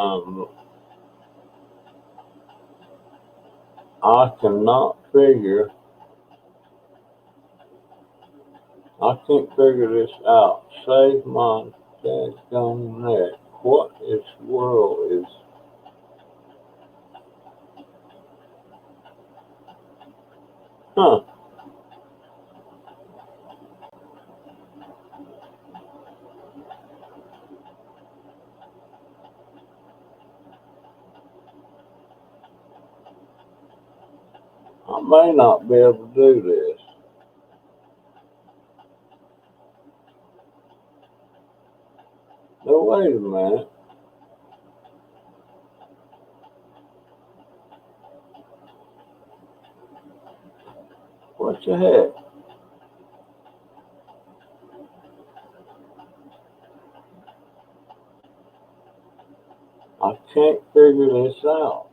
Um, I cannot figure. I can't figure this out. Save my dadgum neck. What is world is? Huh? I may not be able to do this. No, wait a minute. What the heck? I can't figure this out.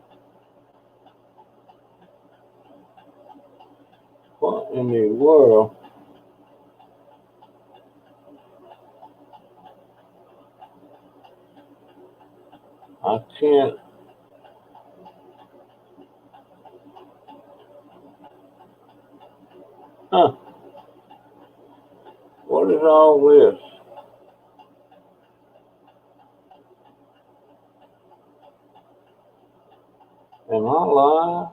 What in the world? I can't. Huh? What is all this? Am I lying?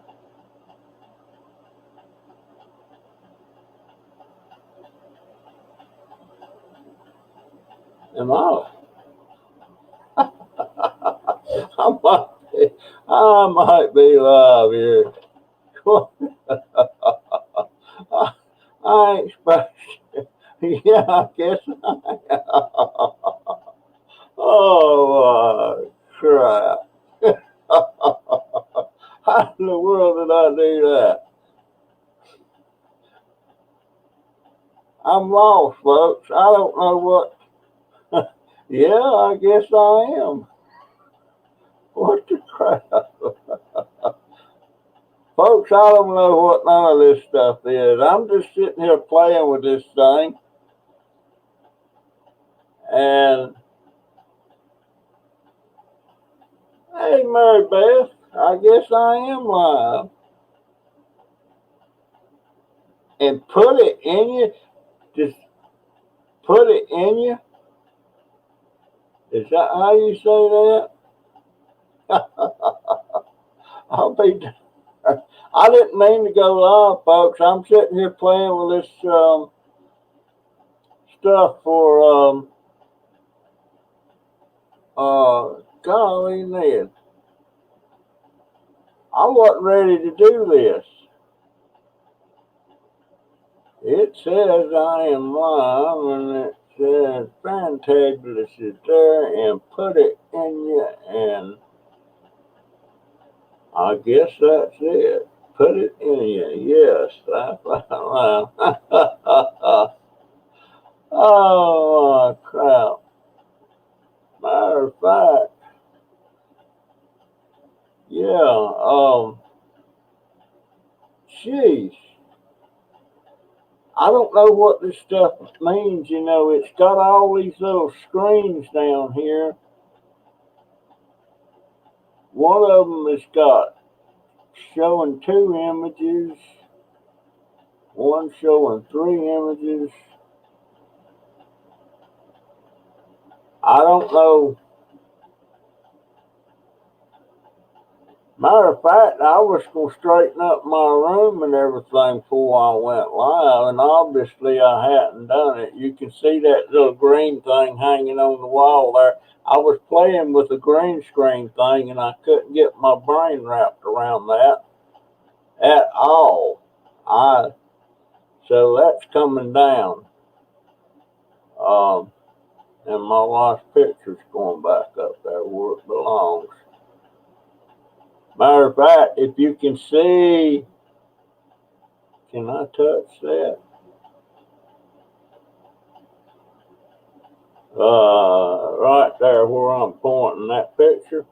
Am I? I might be, I might be live here. I, I ain't supposed to. Yeah, I guess I am. Oh, crap. How in the world did I do that? I'm lost, folks. I don't know what. Yeah, I guess I am. What the crap? Folks, I don't know what none of this stuff is. I'm just sitting here playing with this thing, and hey, Mary Beth, I guess I am live. And put it in you, just put it in you. Is that how you say that? I'll be. I didn't mean to go live, folks. I'm sitting here playing with this stuff for golly, Ned. I wasn't ready to do this. It says I am live, and it says Fantabulous is there, and put it in you, and I guess that's it. Put it in you. Yes, that's wow. Oh, crap. Matter of fact, yeah, sheesh. I don't know what this stuff means, it's got all these little screens down here. One of them has got showing two images, one showing three images. I don't know. Matter of fact, I was going to straighten up my room and everything before I went live, and obviously I hadn't done it. You can see that little green thing hanging on the wall there. I was playing with the green screen thing, and I couldn't get my brain wrapped around that at all. I So that's coming down, um, and my wife's picture's going back up there where it belongs. Matter of fact, if you can see, can I touch that? Right there where I'm pointing that picture.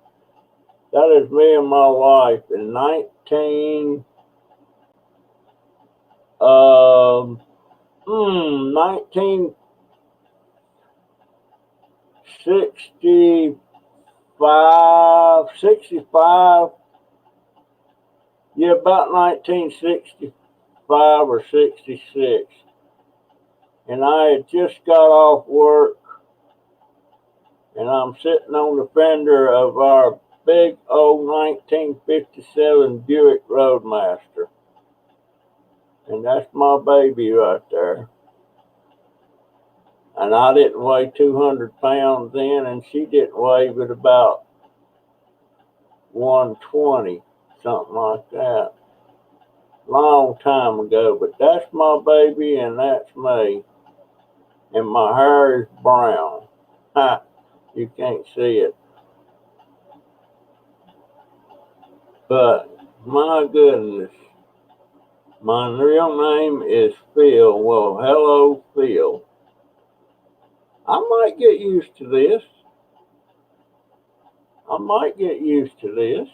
That is me and my wife in 1964, 65, yeah, about 1965 or 66. And I had just got off work, and I'm sitting on the fender of our big old 1957 Buick Roadmaster. And that's my baby right there. And I didn't weigh 200 pounds then, and she didn't weigh but about 120, something like that. Long time ago, but that's my baby and that's me. And my hair is brown. Ha, you can't see it. But my goodness, my real name is Phil. Well, hello, Phil. I might get used to this. I might get used to this.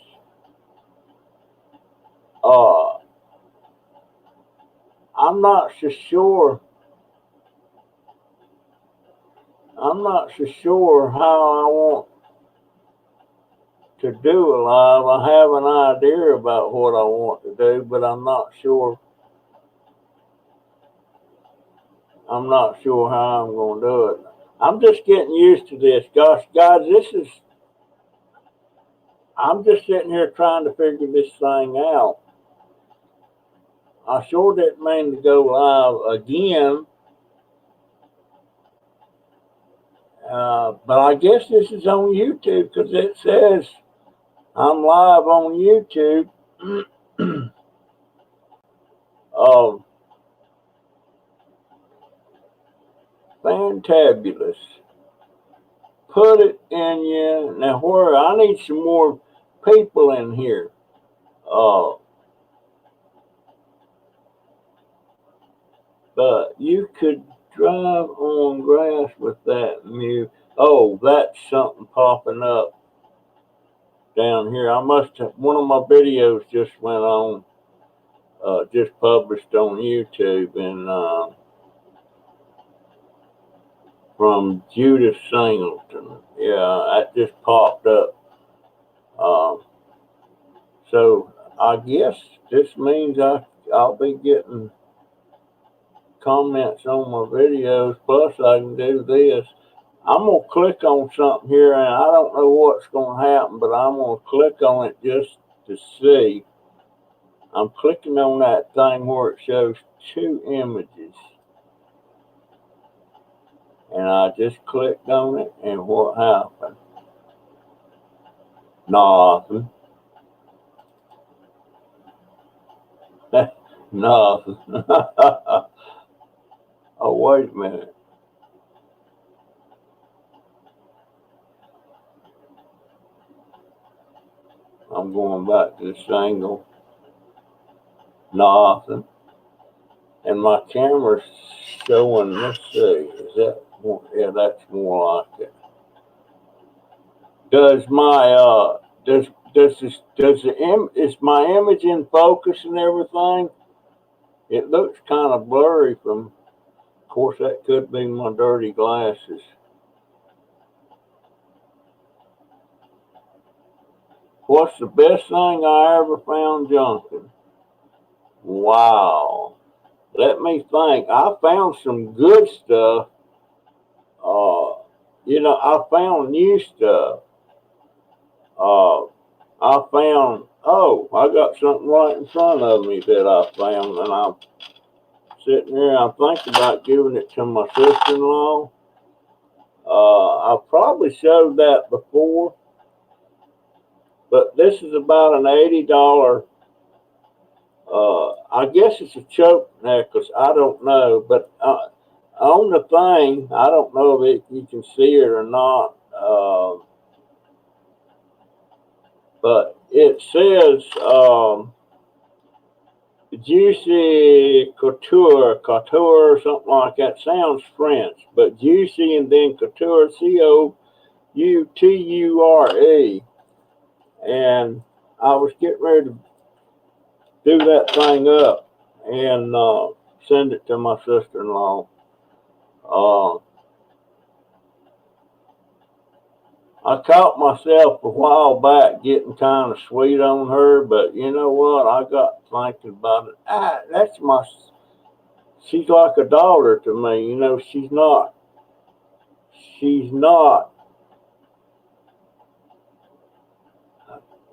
I'm not so sure. I'm not so sure how I want to do a live. I have an idea about what I want to do, but I'm not sure. I'm not sure how I'm going to do it. I'm just getting used to this. Gosh, guys, I'm just sitting here trying to figure this thing out. I sure didn't mean to go live again. But I guess this is on YouTube because it says I'm live on YouTube. Fantabulous. Put it in you. Now, where I need some more people in here. But you could drive on grass with that mute. Oh, that's something popping up down here. I must have, one of my videos just went on, just published on YouTube, and from Judith Singleton. Yeah, that just popped up. So I guess this means I'll be getting comments on my videos, plus I can do this. I'm going to click on something here, and I don't know what's going to happen, but I'm going to click on it just to see. I'm clicking on that thing where it shows 2 images. And I just clicked on it, and what happened? Nothing. Nothing. Oh, wait a minute. I'm going back to this angle. Nothing. And my camera's showing, let's see, is that more? Yeah, that's more like it. Does my, is my image in focus and everything? It looks kind of blurry from, of course, that could be my dirty glasses. What's the best thing I ever found junking? Wow. Let me think. I found some good stuff. I found new stuff. I found, I got something right in front of me that I found, and I'm sitting here, I'm thinking about giving it to my sister-in-law. I probably showed that before, but this is about an $80, I guess it's a choke necklace, I don't know, but on the thing, I don't know if you can see it or not, but it says, Juicy Couture, something like that. Sounds French, but Juicy and then Couture, Couture. And I was getting ready to do that thing up and send it to my sister-in-law. I caught myself a while back getting kind of sweet on her, but you know what? I got thinking about it. She's like a daughter to me. You know, she's not.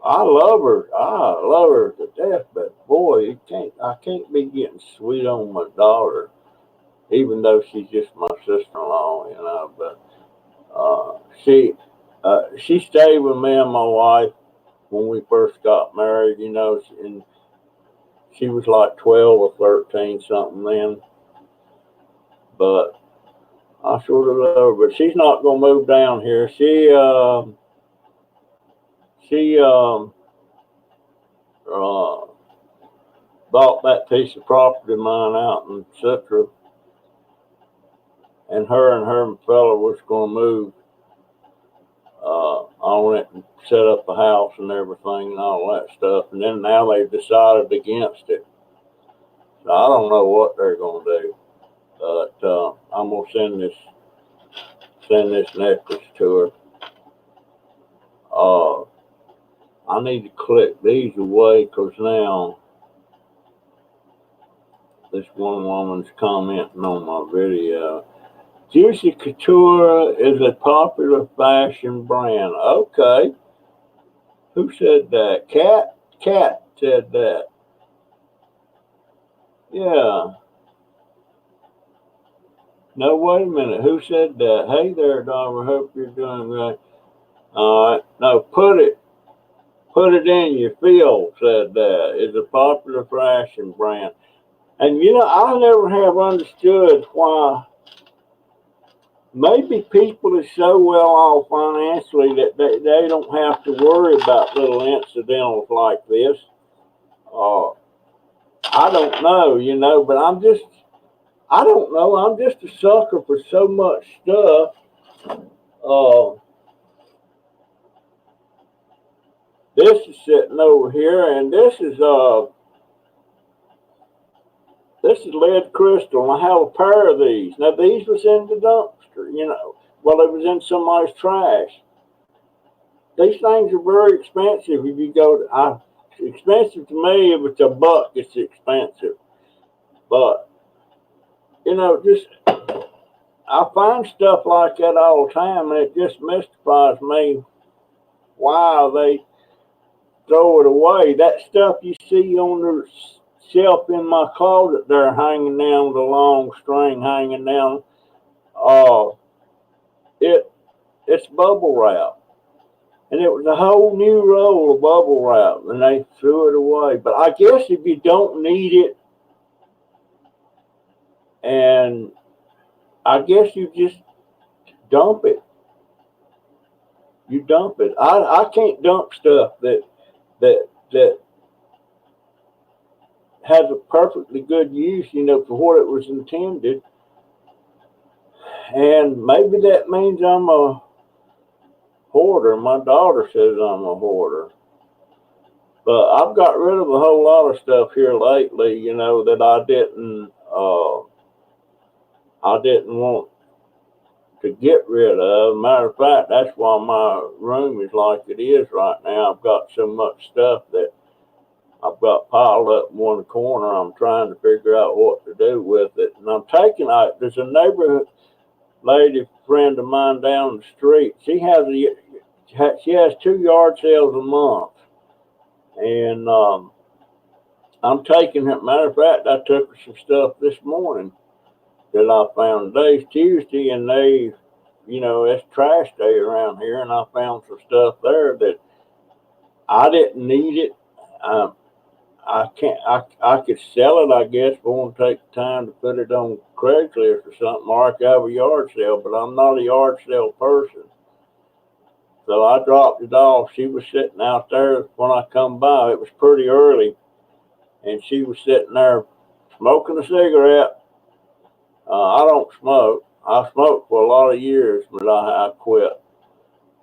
I love her to death, but boy, I can't be getting sweet on my daughter, even though she's just my sister-in-law, you know, but, uh, she, she stayed with me and my wife when we first got married, you know, and she was like 12 or 13 something then, but I sort of love her, but she's not going to move down here. She, uh, bought that piece of property of mine out in Citra, and her fella was going to move, on it and set up a house and everything and all that stuff. And then now they've decided against it. So I don't know what they're going to do, but I'm going to send this necklace to her. I need to click these away because now this one woman's commenting on my video. Juicy Couture is a popular fashion brand. Okay. Who said that? Cat said that. Yeah. No, wait a minute. Who said that? Hey there, Dom. I hope you're doing great. All right. No, put it in your field, said that. It's a popular fashion brand. And you know, I never have understood why maybe people are so well off financially that they don't have to worry about little incidentals like this. Uh, I don't know, you know, but I don't know. I'm just a sucker for so much stuff. Uh, this is sitting over here, and this is lead crystal, and I have a pair of these. Now these was in the dumpster, you know, well it was in somebody's trash. These things are very expensive. If you go to, expensive to me. If it's a buck, it's expensive. But you know, just I find stuff like that all the time, and it just mystifies me why they throw it away. That stuff you see on the shelf in my closet there hanging down with a long string hanging down, uh, it it's bubble wrap. And it was a whole new roll of bubble wrap, and they threw it away. But I guess if you don't need it, and I guess you just dump it. You dump it. I can't dump stuff that has a perfectly good use, you know, for what it was intended. And maybe that means I'm a hoarder. My daughter says I'm a hoarder. But I've got rid of a whole lot of stuff here lately, you know, that I didn't want to get rid of. Matter of fact, that's why my room is like it is right now. I've got so much stuff that I've got piled up in one corner. I'm trying to figure out what to do with it. And there's a neighborhood lady friend of mine down the street. She has 2 yard sales a month. And I'm taking her, matter of fact, I took her some stuff this morning that I found. Today's Tuesday, and you know, it's trash day around here, and I found some stuff there that I didn't need it. Um, I can't. I could sell it, I guess, but I won't take the time to put it on Craigslist or something, or I could have a yard sale. But I'm not a yard sale person, so I dropped it off. She was sitting out there when I come by. It was pretty early, and she was sitting there smoking a cigarette. I don't smoke. I smoked for a lot of years, but I quit.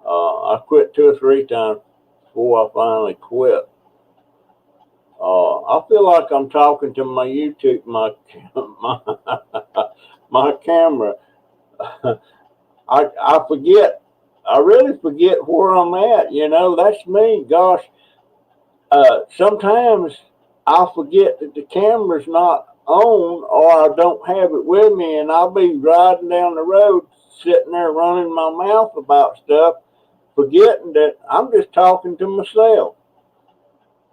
I quit 2 or 3 times before I finally quit. I feel like I'm talking to my YouTube, my my camera. I forget I really forget where I'm at. You know, that's me. Gosh, sometimes I'll forget that the camera's not on, or I don't have it with me, and I'll be riding down the road, sitting there running my mouth about stuff, forgetting that I'm just talking to myself.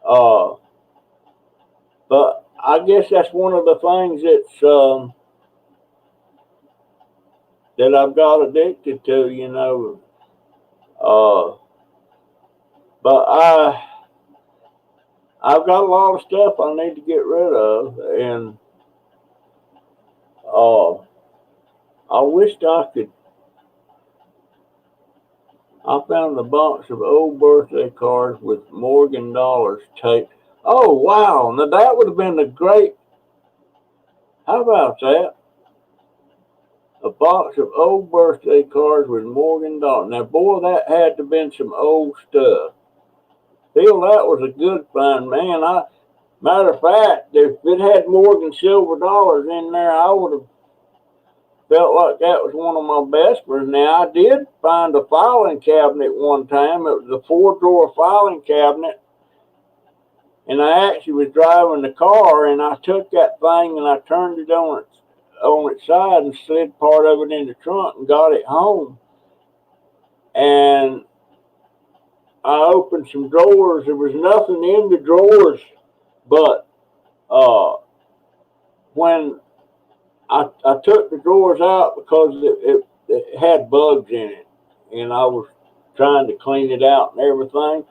Uh, but I guess that's one of the things that I've got addicted to, you know. Uh, but I've got a lot of stuff I need to get rid of, and uh, I wished I could. I found a box of old birthday cards with Morgan dollars taped. Oh wow! Now that would have been a great. How about that? A box of old birthday cards with Morgan dollars. Now, boy, that had to have been some old stuff. Phil, that was a good find, man. Matter of fact, if it had Morgan silver dollars in there, I would have felt like that was one of my best ones. Now, I did find a filing cabinet one time. It was a 4-drawer filing cabinet, and I actually was driving the car, and I took that thing and I turned it on its side and slid part of it in the trunk and got it home. And I opened some drawers. There was nothing in the drawers, but uh, when I took the drawers out because it had bugs in it, and I was trying to clean it out and everything.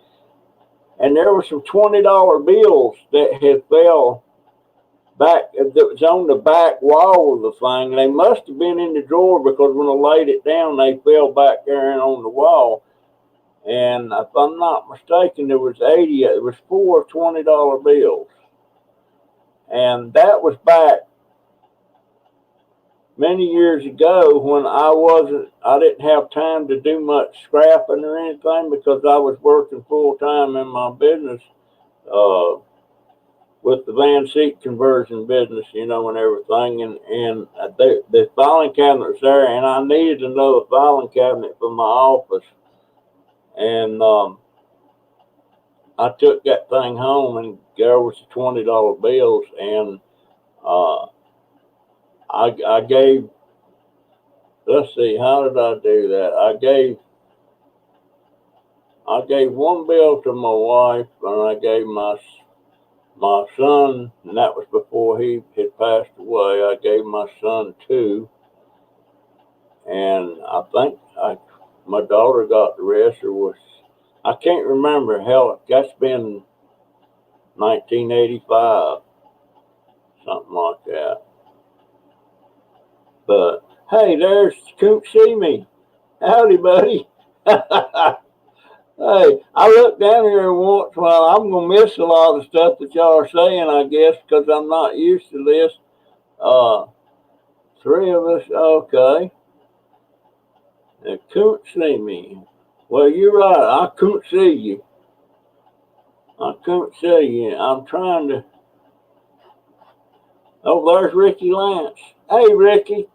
And there were some $20 bills that had fell back, that was on the back wall of the thing. They must have been in the drawer because when I laid it down, they fell back there and on the wall. And if I'm not mistaken, there was 80. It was 4 $20 bills, and that was back many years ago when I didn't have time to do much scrapping or anything because I was working full time in my business, uh, with the van seat conversion business, you know, and everything. And the filing cabinet was there, and I needed another filing cabinet for my office. And I took that thing home, and there was the $20 bills, and uh, I gave. Let's see, how did I do that? I gave one bill to my wife, and I gave my son, and that was before he had passed away. I gave my son two, and I think my daughter got the rest, or was I can't remember. Hell, that's been 1985, something like that. But hey, there's Coop See Me. Howdy, buddy. Hey, I look down here once in a while. I'm gonna miss a lot of stuff that y'all are saying, I guess, because I'm not used to this. Uh, Three of us, okay. They couldn't see me. Well, you're right. I couldn't see you. I couldn't see you. I'm trying to. Oh, there's Ricky Lance. Hey, Ricky.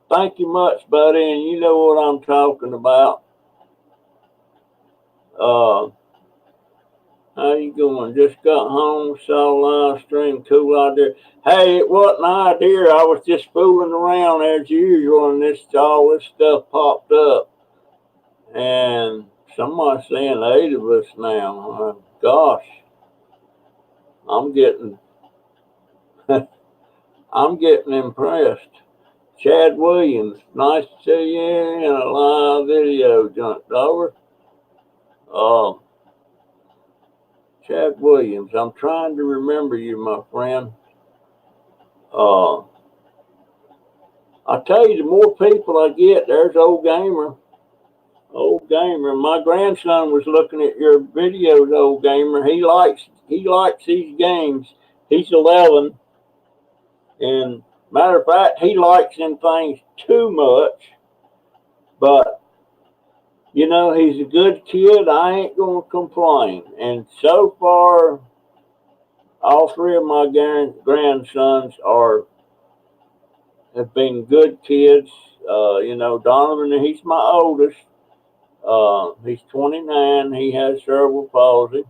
Thank you much, buddy, and you know what I'm talking about. Uh, how you going? Just got home, saw live stream, cool idea. Hey, it wasn't an idea. I was just fooling around as usual, and all this stuff popped up. And somebody's saying 8 of us now. Gosh, I'm getting, I'm getting impressed. Chad Williams, nice to see you in a live video. Jumped over. Um, Chad Williams, I'm trying to remember you, my friend. Uh, I tell you, the more people I get, there's old gamer. Old gamer. My grandson was looking at your videos, old gamer. He likes these games. He's 11, and matter of fact, he likes them things too much. But you know, he's a good kid. I ain't gonna complain. And so far, all three of my grandsons have been good kids. You know, Donovan, he's my oldest. He's 29. He has cerebral palsy.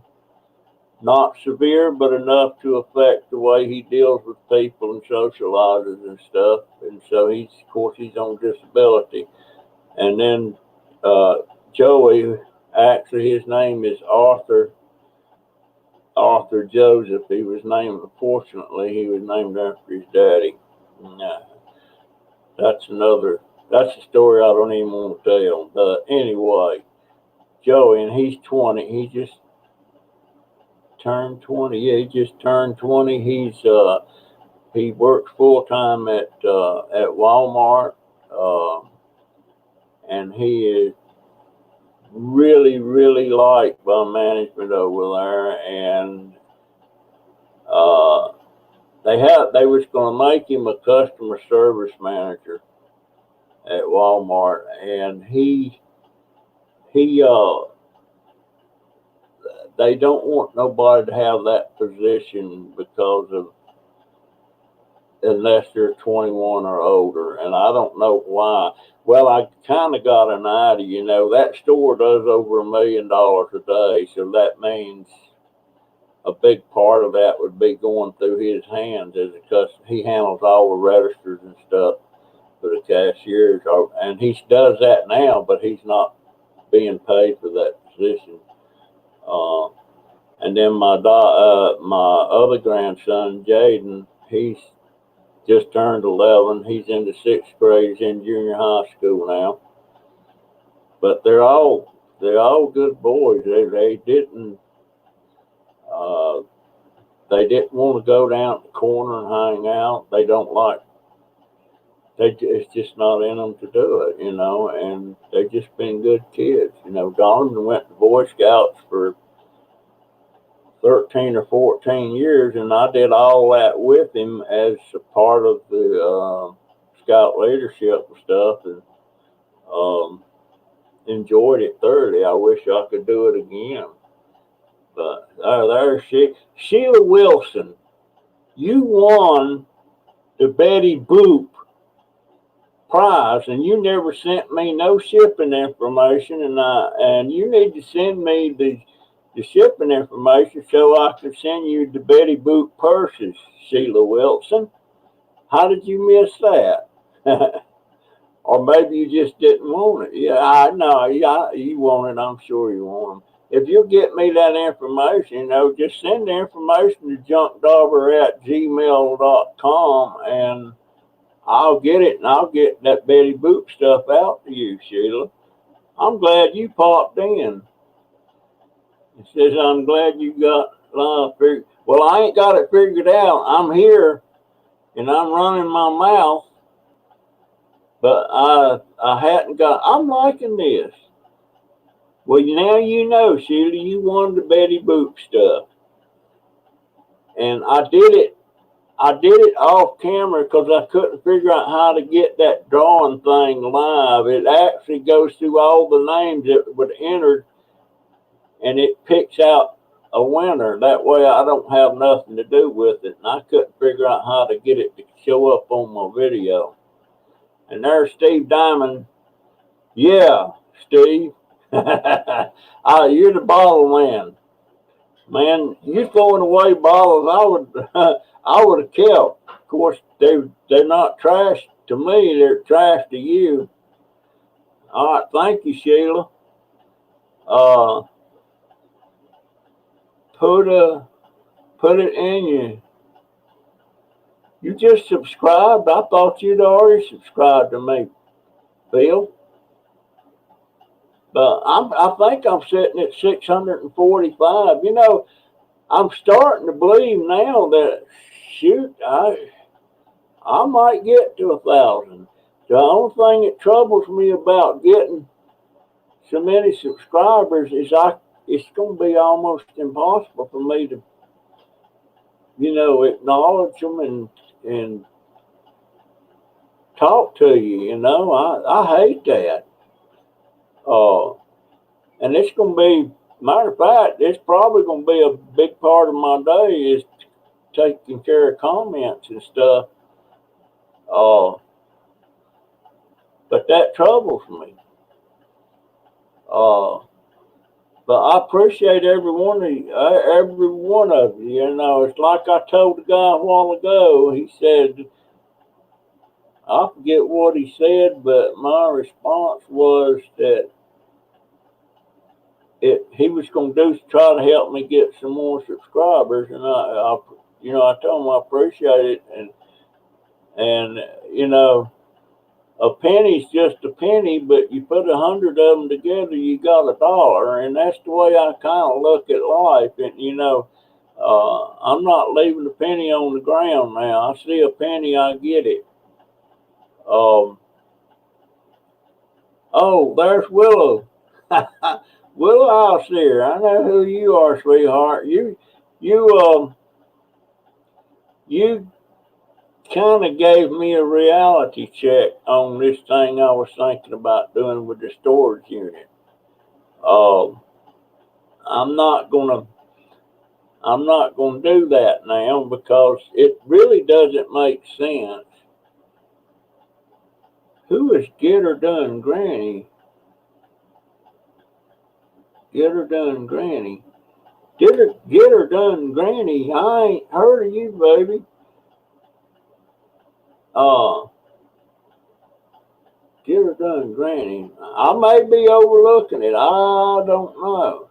Not severe, but enough to affect the way he deals with people and socializes and stuff. And so of course, he's on disability. And then Joey, actually, his name is Arthur Joseph. He was named, fortunately, he was named after his daddy. And, that's that's a story I don't even want to tell. But anyway, Joey, and he's 20. He just turned 20. Yeah, he just turned 20. He works full time at Walmart, uh, and he is really, really liked by management over there. And uh, they was going to make him a customer service manager at Walmart, and he they don't want nobody to have that position because of unless they're 21 or older, and I don't know why. Well, I kind of got an idea. That store does over $1 million a day, so that means a big part of that would be going through his hands as a customer. He handles all the registers and stuff for the cashiers, and he does that now, but he's not being paid for that position. Uh, and then my other grandson, Jaden, he's just turned 11. He's in the sixth grade. He's in junior high school now. But they're all good boys. Uh, they didn't want to go down the corner and hang out. They don't like. It's just not in them to do it, And they've just been good kids. Donovan went to Boy Scouts for 13 or 14 years, and I did all that with him as a part of the scout leadership and stuff, and um, enjoyed it thoroughly. I wish I could do it again. But there's Sheila Wilson. You won the Betty Boop prize, and you never sent me no shipping information, and you need to send me the shipping information so I can send you the Betty Boop purses, Sheila Wilson. How did you miss that? Or maybe you just didn't want it. Yeah, I know. Yeah, you want it. I'm sure you want them. If you'll get me that information, just send the information to junkdauber@gmail.com, and I'll get it, and I'll get that Betty Boop stuff out to you, Sheila. I'm glad you popped in. It says, I'm glad you got figured. Well, I ain't got it figured out. I'm here, and I'm running my mouth, but I hadn't got. I'm liking this. Well, now you know, Sheila, you won the Betty Boop stuff, and I did it. I did it off camera because I couldn't figure out how to get that drawing thing live. It actually goes through all the names that would enter, and it picks out a winner. That way, I don't have nothing to do with it, and I couldn't figure out how to get it to show up on my video. And there's Steve Diamond. Yeah, Steve. You're the bottle man. Man, you throwing away bottles, I would have kept. Of course, they're not trash to me; they're trash to you. All right, thank you, Sheila. Uh, put it in you. You just subscribed. I thought you'd already subscribed to me, Bill. But I think I'm sitting at 645. I'm starting to believe now that shoot, I might get to 1,000. The only thing that troubles me about getting so many subscribers is it's going to be almost impossible for me to, acknowledge them and talk to you. I hate that. And it's going to be, matter of fact, it's probably going to be a big part of my day is taking care of comments and stuff. But that troubles me. Uh, but I appreciate every one of you, every one of you. You know, it's like I told the guy a while ago. He said, I forget what he said, but my response was that he was going to do try to help me get some more subscribers, and I told him I appreciate it, and you know, a penny's just a penny, but you put 100 of them together, you got $1, and that's the way I kind of look at life. And you know, I'm not leaving a penny on the ground now. I see a penny, I get it. Um, oh, there's Willow. Willow House here. I know who you are, sweetheart. You, you kind of gave me a reality check on this thing I was thinking about doing with the storage unit. Um, I'm not gonna I'm not gonna do that now because it really doesn't make sense. Who is Get Her Done Granny? Get Her Done Granny. Get her done, Granny. I ain't heard of you, baby. Uh, get her done, Granny. I may be overlooking it. I don't know.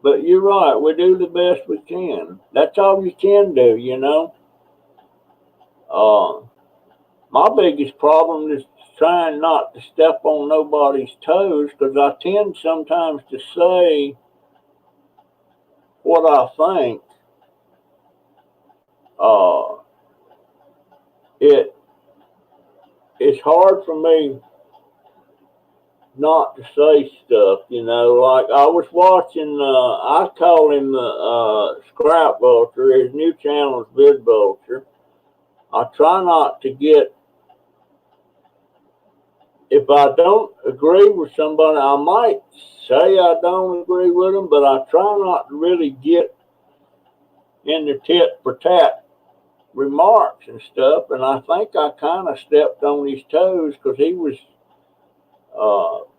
But you're right. We do the best we can. That's all you can do, you know. Uh, my biggest problem is trying not to step on nobody's toes because I tend sometimes to say what I think. Uh, it it's hard for me not to say stuff, you know. Like I was watching, I call him the Scrap Vulture. His new channel is Vid Vulture. I try not to get, if I don't agree with somebody, I might say I don't agree with them, but I try not to really get in the tit for tat remarks and stuff. And I think I kind of stepped on his toes because he was,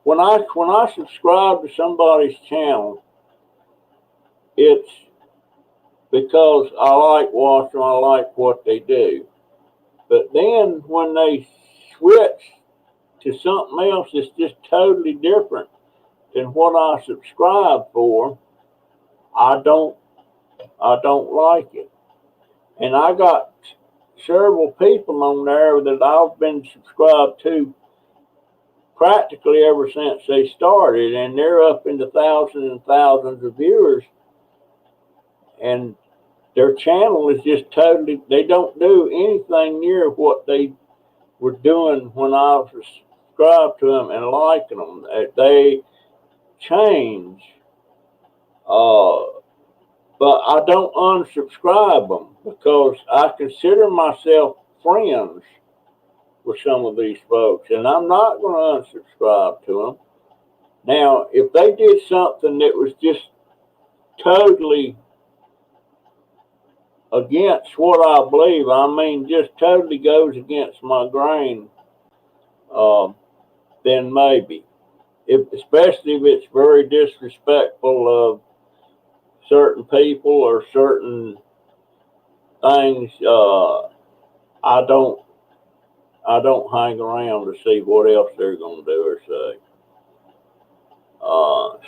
when I subscribe to somebody's channel, it's because I like watching, I like what they do. But then when they switch to something else that's just totally different than what I subscribe for, I don't I don't like it. And I got several people on there that I've been subscribed to practically ever since they started, and they're up into thousands and thousands of viewers, and their channel is just totally, they don't do anything near what they were doing when I was subscribed to them and liking them. They change, uh, but I don't unsubscribe them because I consider myself friends with some of these folks, and I'm not going to unsubscribe to them. Now, if they did something that was just totally against what I believe, I mean, just totally goes against my grain, uh, then maybe. Especially if it's very disrespectful of certain people or certain things, I don't I don't hang around to see what else they're gonna do or say.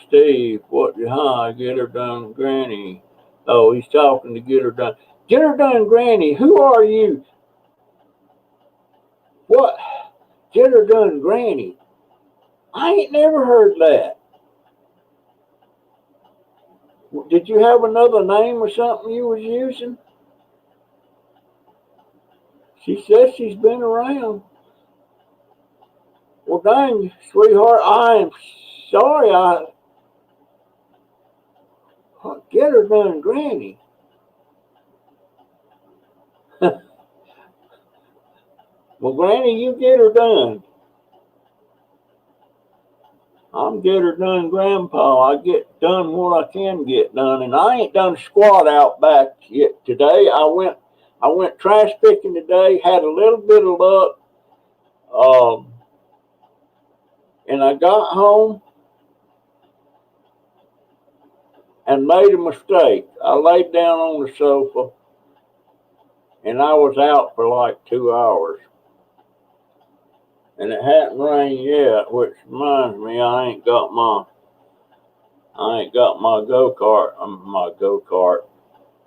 Steve, what? Hi, Get Her Done, Granny. Oh, he's talking to Get Her Done. Get Her Done, Granny. Who are you? What? Get Her Done, Granny. I ain't never heard that. Did you have another name or something you was using? She says she's been around. Well, dang, sweetheart, I am sorry. Get Her Done, Granny. Well, Granny, you get her done. I'm get her done, Grandpa. I get done what I can get done, and I ain't done squat out back yet today. I went trash picking today. Had a little bit of luck. Um, And I got home and made a mistake. I laid down on the sofa and I was out for like 2 hours. And it hadn't rained yet, which reminds me I ain't got my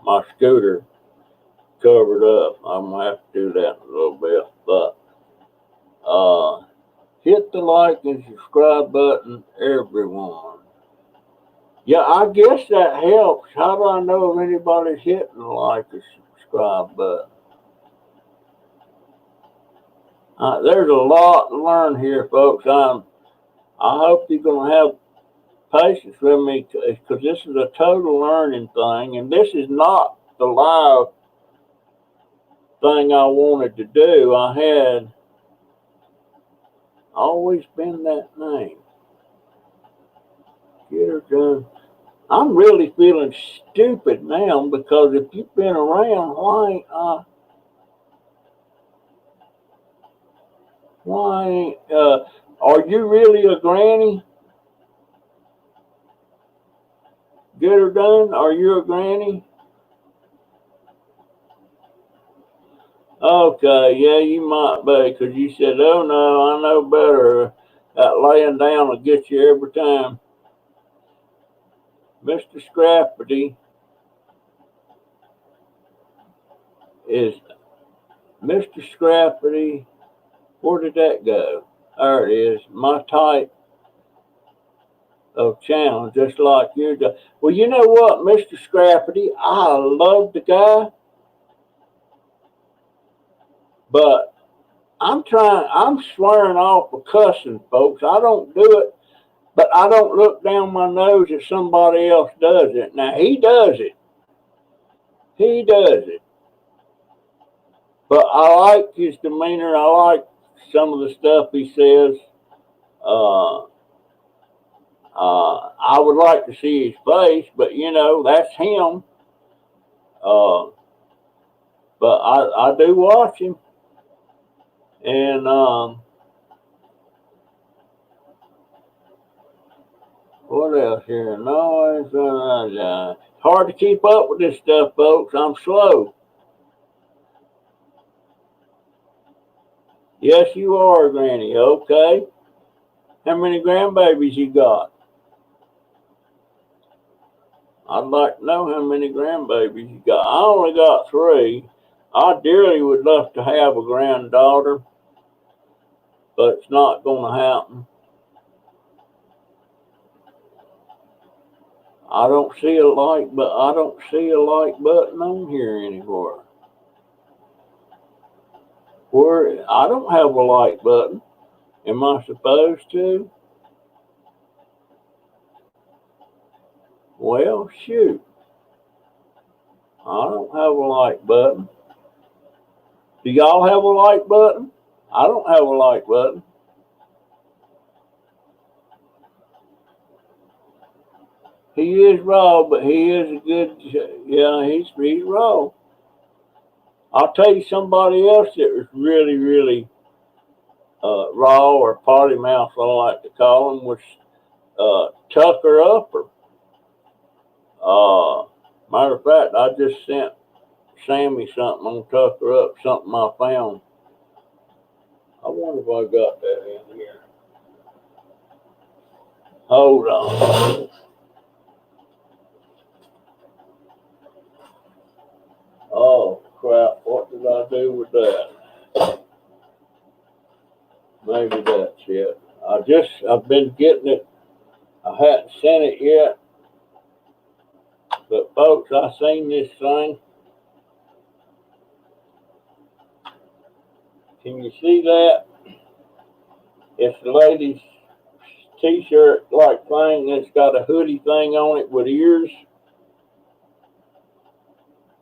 my scooter covered up. I'm gonna have to do that in a little bit. But hit the like and subscribe button, everyone. Yeah, I guess that helps. How do I know if anybody's hitting the like or subscribe button? There's a lot to learn here, folks. I hope you're gonna have patience with me because this is a total learning thing, and this is not the live thing I wanted to do. I had always been that name. Get her done. I'm really feeling stupid now because if you've been around, are you really a granny? Get her done. Are you a granny? Okay, yeah, you might be, because you said, oh no, I know better. That laying down will get you every time. Mr. Scrafferty is Mr. Scrafferty. Where did that go? There it is. My type of channel, just like yours. Well, you know what, Mr. Scrafferty, I love the guy, but I'm swearing off of cussing, folks. I don't do it, but I don't look down my nose if somebody else does it. Now, he does it. He does it. But I like his demeanor. I like some of the stuff he says. I would like to see his face, but you know, that's him. But I do watch him. And what else here? No, it's hard to keep up with this stuff, folks. I'm slow. Yes, you are, Granny. Okay. How many grandbabies you got? I'd like to know how many grandbabies you got. I only got 3. I dearly would love to have a granddaughter, but it's not going to happen. I don't see a like button on here anywhere. Where I don't have a like button. Am I supposed to? Well, shoot. I don't have a like button. Do y'all have a like button? I don't have a like button. He is raw, but he is a good, yeah, he's raw. I'll tell you somebody else that was really, really raw or potty mouth, I like to call him, was Tucker Upper. Matter of fact, I just sent Sammy something on Tucker Up, something I found. I wonder if I got that in here. Hold on. Oh crap, what did I do with that? Maybe that's it. I've been getting it. I hadn't sent it yet. But folks, I seen this thing. Can you see that? It's the lady's t-shirt like thing that's got a hoodie thing on it with ears.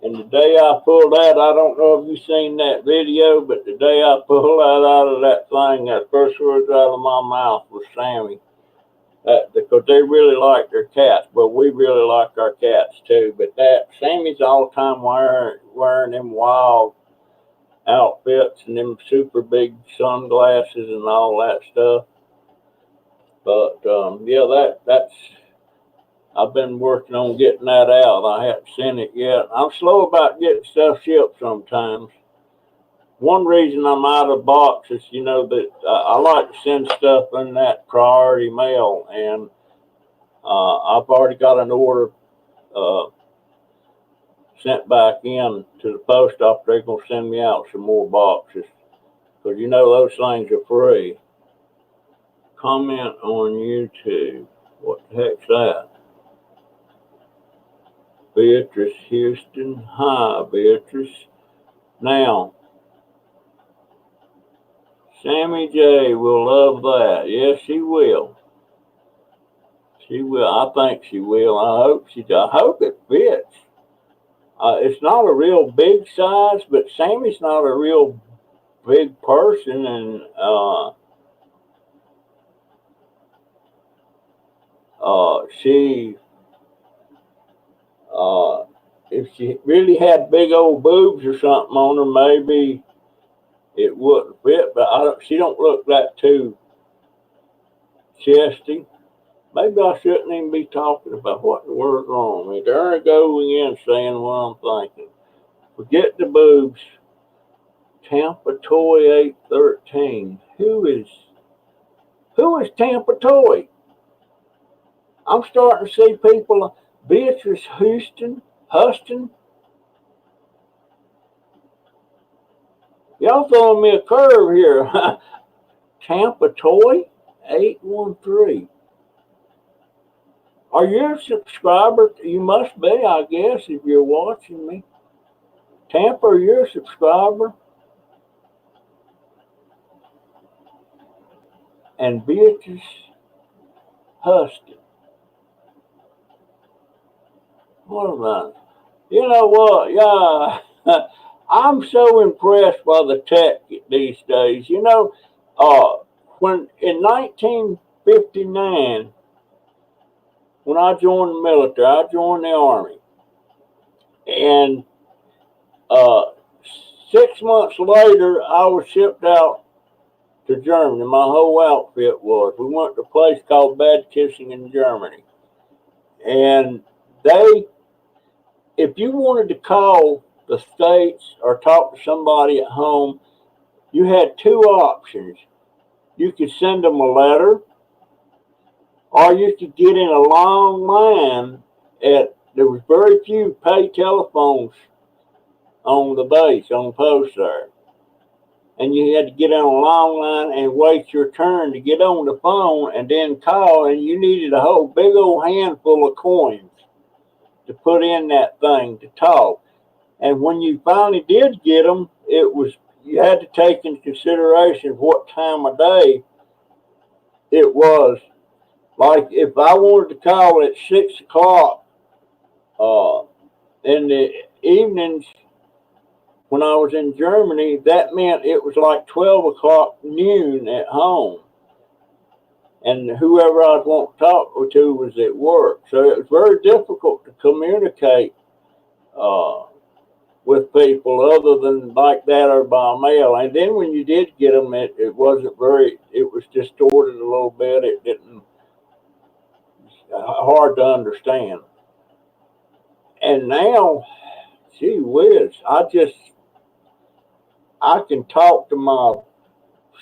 And the day I pulled that, I don't know if you've seen that video, but the day I pulled that out of that thing, that first words out of my mouth was Sammy. Because they really like their cats, but we really like our cats too. But that Sammy's all the time wearing them wild outfits and them super big sunglasses and all that stuff. But yeah, that's I've been working on getting that out. I haven't sent it yet. I'm slow about getting stuff shipped sometimes. One reason I'm out of box is, that I like to send stuff in that priority mail, and I've already got an order uh, sent back in to the post office. They're going to send me out some more boxes because those things are free. Comment on YouTube. What the heck's that? Beatrice Houston. Hi, Beatrice. Now, Sammy J will love that. Yes, she will. She will. I think she will. I hope she does. I hope it fits. It's not a real big size, but Sammy's not a real big person, and she, if she really had big old boobs or something on her, maybe it wouldn't fit. But she don't look that too chesty. Maybe I shouldn't even be talking about what the world's wrong with me. There I go again saying what I'm thinking. Forget the boobs. Tampa Toy 813. Who is Tampa Toy? I'm starting to see people. Beatrice Huston. Y'all throwing me a curve here. Tampa Toy 813. Are you a subscriber? You must be, I guess, if you're watching me. Tampa, are you a subscriber? And Beatrice Huston. What am I? You know what? Yeah, I'm so impressed by the tech these days. When in 1959, when I joined the military, I joined the Army, and uh, 6 months later, I was shipped out to Germany. My whole outfit was. We went to a place called Bad Kissing in Germany, and if you wanted to call the States or talk to somebody at home, you had two options. You could send them a letter, or you could get in a long line there was very few pay telephones on the base, on the post there. And you had to get on a long line and wait your turn to get on the phone and then call, and you needed a whole big old handful of coins to put in that thing to talk. And when you finally did get them, you had to take into consideration what time of day it was. Like if I wanted to call at 6 o'clock in the evenings when I was in Germany, that meant it was like 12 o'clock noon at home. And whoever I'd want to talk to was at work. So it was very difficult to communicate with people other than like that or by mail. And then when you did get them, it was distorted a little bit. It didn't, hard to understand. And now, gee whiz, I can talk to my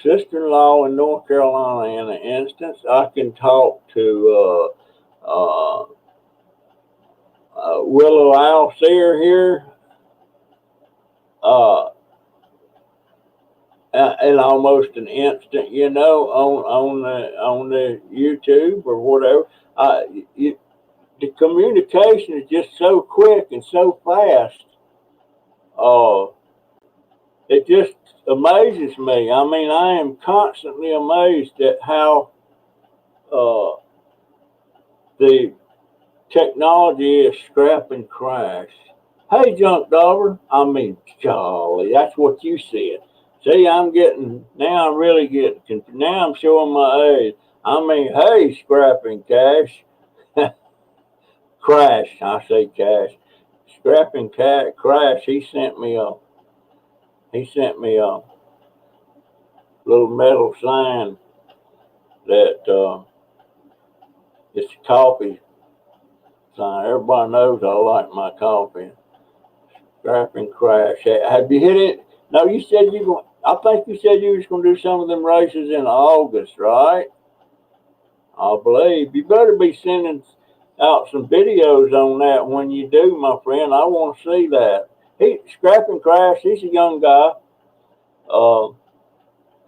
sister-in-law in North Carolina in an instance. I can talk to Willow Alseer here in almost an instant, on the YouTube or whatever. The communication is just so quick and so fast. It just amazes me. I mean, I am constantly amazed at how the technology is scrap and crash. Hey, Junk Dauber. I mean, golly, that's what you said. See, I'm really getting, now I'm showing my age. I mean, hey, scrap and cash. Crash, I say cash. Scrap and crash, he sent me a little metal sign that It's a coffee sign. Everybody knows I like my coffee. Scrap and Crash. Have you hit it? No, you said you going. I think you said you was going to do some of them races in August, right? I believe you better be sending out some videos on that when you do, my friend. I want to see that. Scrap and Crash. He's a young guy.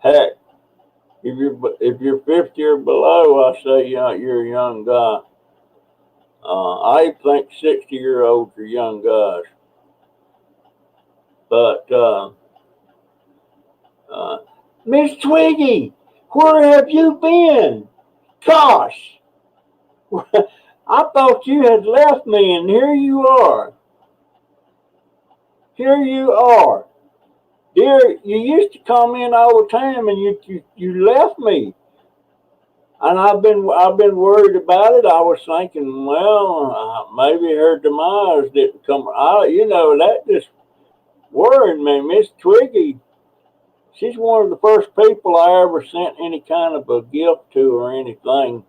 Heck, if you're 50 or below, I say you're a young guy. I think 60-year-olds are young guys. But Miss Twiggy, where have you been? Gosh, I thought you had left me, and here you are. Here you are. Dear, you used to come in all the time, and you left me. And I've been worried about it. I was thinking, well, maybe her demise didn't come. That just worried me. Miss Twiggy, she's one of the first people I ever sent any kind of a gift to or anything.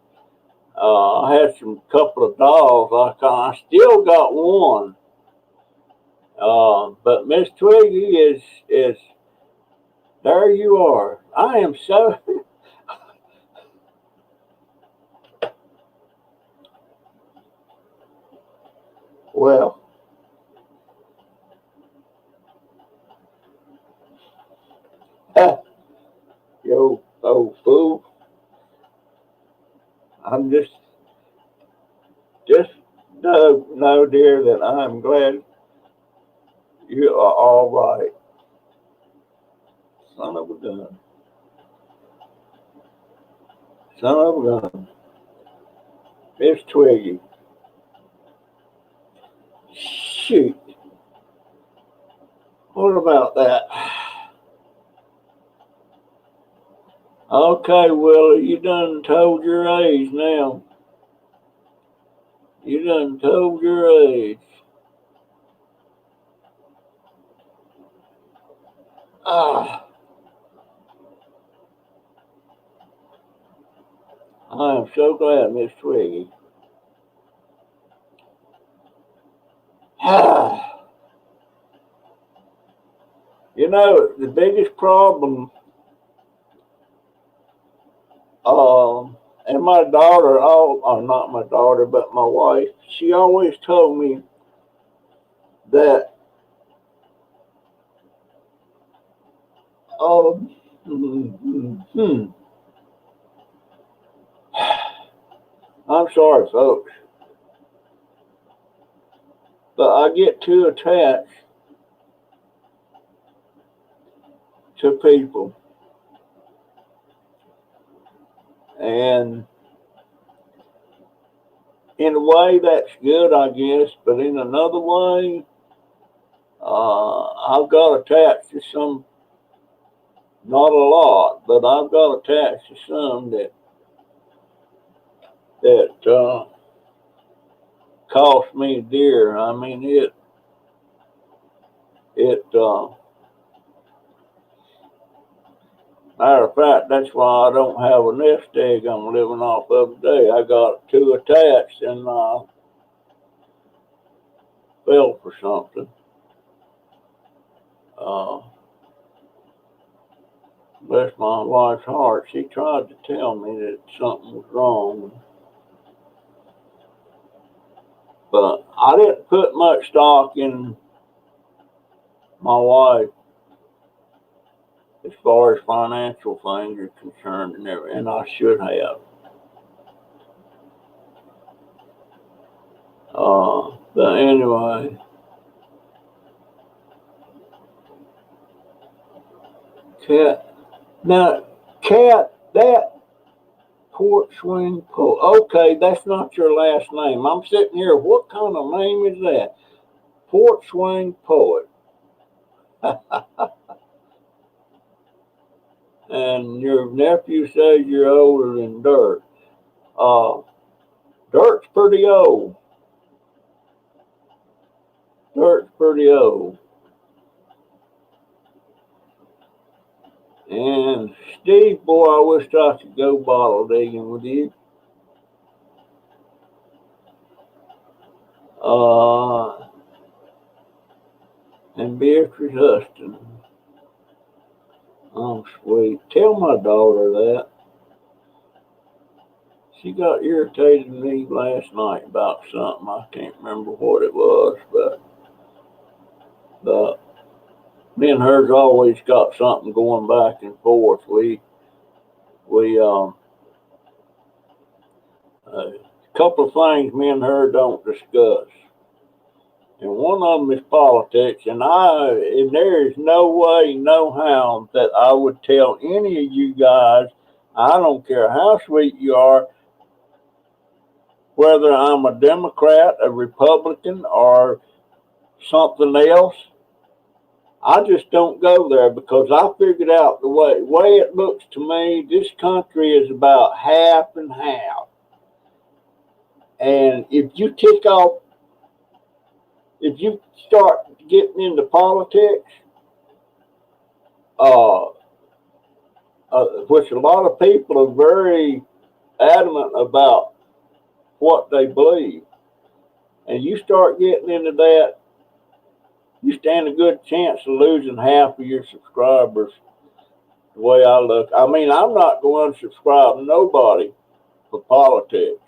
I had some couple of dolls. I still got one. But Miss Twiggy is there. You are. I am so. Well, yo, old fool. I'm just know, dear, that I'm glad you are all right. Son of a gun. Son of a gun. Miss Twiggy. Shoot. What about that? Okay, Willie, you done told your age now. You done told your age. Ah, I am so glad, Miss Twiggy. Ah, the biggest problem, and my daughter, not my daughter, but my wife, she always told me that, um, I'm sorry, folks, but I get too attached to people. And in a way, that's good, I guess, but in another way, I've got attached to some, not a lot, but I've got attached to some that cost me dear. I mean, it. Matter of fact, that's why I don't have a nest egg I'm living off of today. I got two attached and fell for something. Uh, Bless my wife's heart. She tried to tell me that something was wrong, but I didn't put much stock in my wife as far as financial things are concerned and everything, and I should have. But anyway, Cat. Now, Cat, that Port Swing Poet. Okay, that's not your last name. I'm sitting here. What kind of name is that? Port Swing Poet. And your nephew says you're older than Dirt. Uh, Dirt's pretty old. Dirt's pretty old. And Steve, boy, I wish I could go bottle digging with you. And Beatrice Huston. Oh, sweet. Tell my daughter that. She got irritated with me last night about something. I can't remember what it was, but me and her's always got something going back and forth. We a couple of things me and her don't discuss, and one of them is politics. And there is no way, no how that I would tell any of you guys. I don't care how sweet you are, whether I'm a Democrat, a Republican, or something else. I just don't go there because I figured out the way it looks to me. This country is about half and half, and if you start getting into politics, uh, which a lot of people are very adamant about what they believe, and you start getting into that, you stand a good chance of losing half of your subscribers. The way I look, I mean, I'm not going to subscribe to nobody for politics.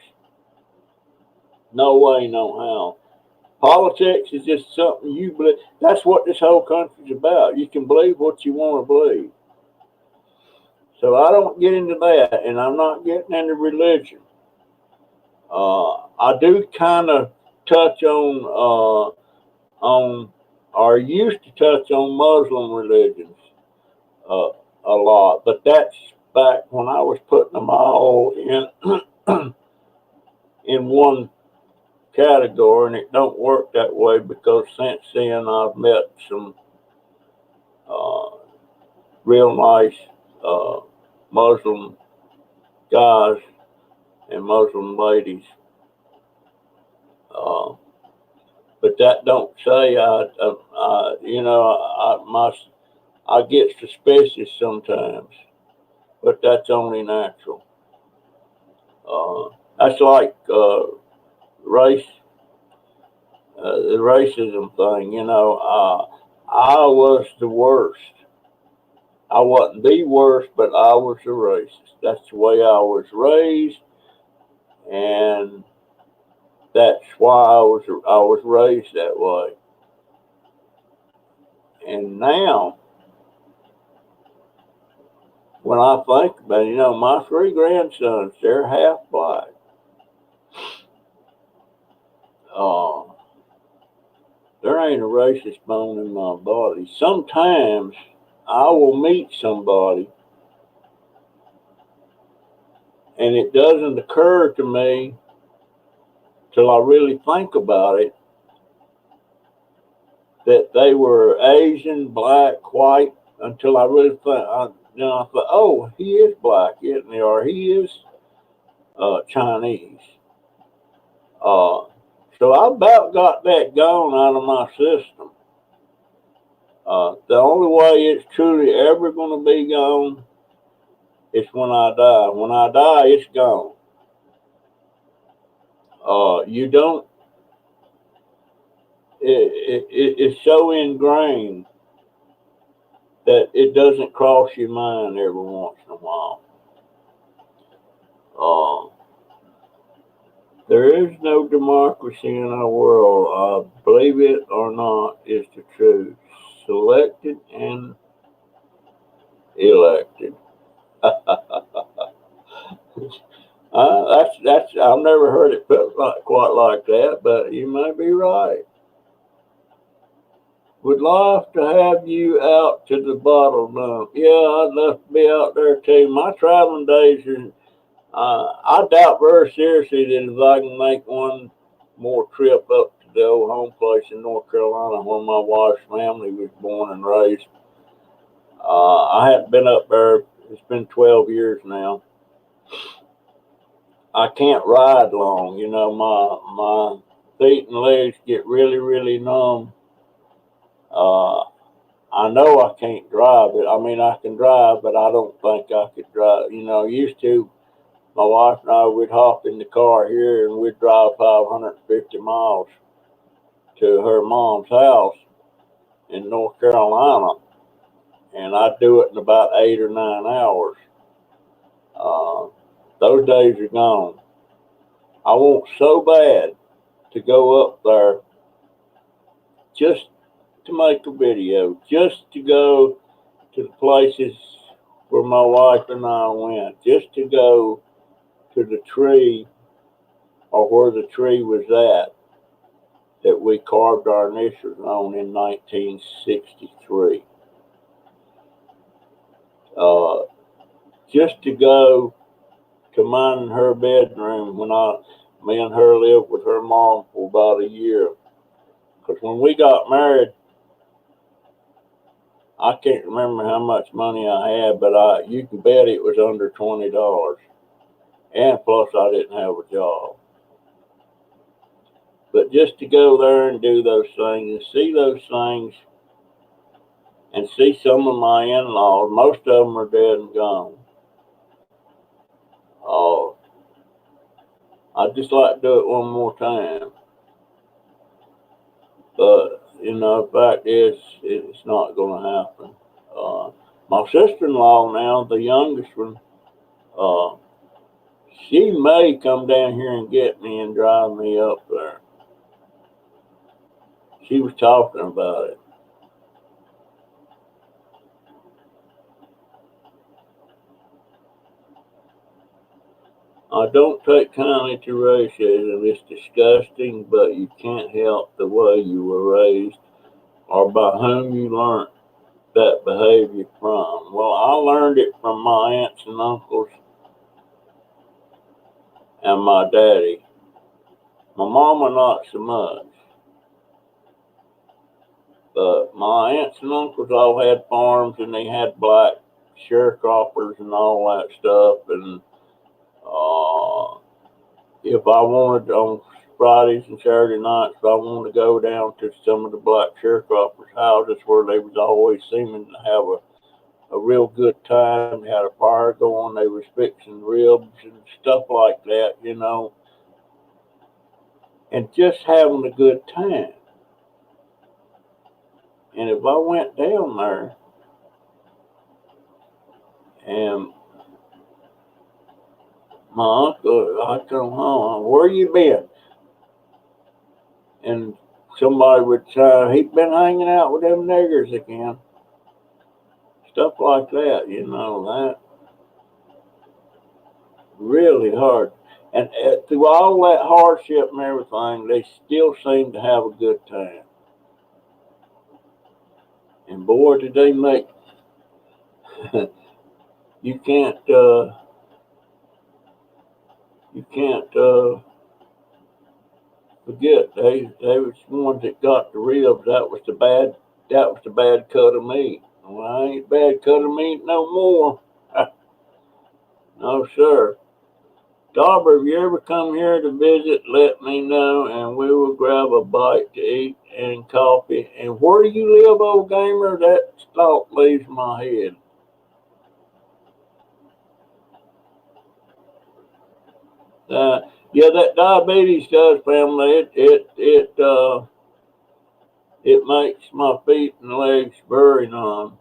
No way, no how. Politics is just something you believe. That's what this whole country's about. You can believe what you want to believe. So I don't get into that, and I'm not getting into religion. I do kind of touch on, or used to touch on Muslim religions uh, a lot, but that's back when I was putting them all in in one category, and it don't work that way because since then I've met some uh, real nice uh, Muslim guys and Muslim ladies. Uh, but that don't say I get suspicious sometimes, but that's only natural. That's like race, the racism thing. I was the worst. I wasn't the worst, but I was a racist. That's the way I was raised, and that's why I was raised that way. And now, when I think about it, my three grandsons, they're half black. Uh, there ain't a racist bone in my body. Sometimes I will meet somebody, and it doesn't occur to me till I really think about it that they were Asian, black, white, until I really I thought, oh, he is black, isn't he? Or he is Chinese. Uh, so I about got that gone out of my system. The only way it's truly ever going to be gone is when I die. When I die, it's gone. You don't. It's so ingrained that it doesn't cross your mind every once in a while. Uh, there is no democracy in our world. Believe it or not, is the truth. Selected and elected. That's I've never heard it put quite like that, but you may be right. Would love to have you out to the bottle dump. Yeah, I'd love to be out there too. My traveling days are. I doubt very seriously that if I can make one more trip up to the old home place in North Carolina where my wife's family was born and raised. I haven't been up there. It's been 12 years now. I can't ride long. My feet and legs get really, really numb. Uh, I know I can't drive it. I mean, I can drive, but I don't think I could drive. Used to, my wife and I would hop in the car here and we'd drive 550 miles. to her mom's house in North Carolina, and I do it in about 8 or 9 hours. Uh, those days are gone. I want so bad to go up there just to make a video, just to go to the places where my wife and I went, just to go to the tree or where the tree was at that we carved our initials on in 1963. Uh, just to go to mine and her bedroom when me and her lived with her mom for about a year. Because when we got married, I can't remember how much money I had, but you can bet it was under $20. And plus, I didn't have a job. But just to go there and do those things and see those things and see some of my in-laws, most of them are dead and gone. Uh, I'd just like to do it one more time. But, the fact is, it's not going to happen. My sister-in-law now, the youngest one, uh, she may come down here and get me and drive me up there. She was talking about it. I don't take kindly to racism. It's disgusting, but you can't help the way you were raised or by whom you learned that behavior from. Well, I learned it from my aunts and uncles and my daddy. My mama not so much. But my aunts and uncles all had farms and they had black sharecroppers and all that stuff. And uh, if I wanted on Fridays and Saturday nights, if I wanted to go down to some of the black sharecroppers' houses where they was always seeming to have a real good time. They had a fire going, they was fixing ribs and stuff like that, and just having a good time. And if I went down there and my uncle, I come home, where you been? And somebody would say, he's been hanging out with them niggers again. Stuff like that, that really hard. And through all that hardship and everything, they still seem to have a good time. And boy, did they make, you can't, forget, they was the ones that got the ribs. That was the bad cut of meat. Well, I ain't bad cut of meat no more. No, sir. Dauber, if you ever come here to visit, let me know and we will grab a bite to eat and coffee. And where do you live, old gamer? That thought leaves my head. Yeah, that diabetes does, family. It makes my feet and legs very numb.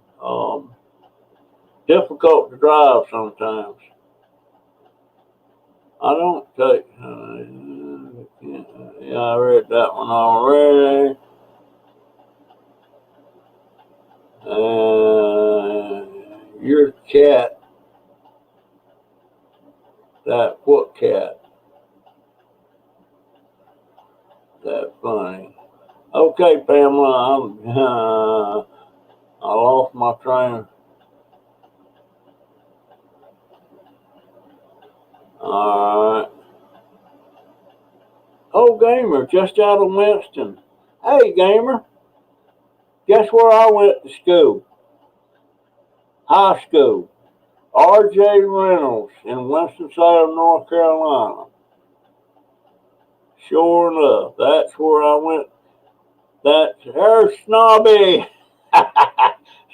Difficult to drive sometimes. I don't take. Yeah, I read that one already. Your cat, that what cat? That funny. Okay, Pamela, I lost my train. All right. Oh, Gamer, just out of Winston. Hey, Gamer, guess where I went to school? High school. R.J. Reynolds in Winston-Salem, North Carolina. Sure enough, that's where I went. That's her Snobby.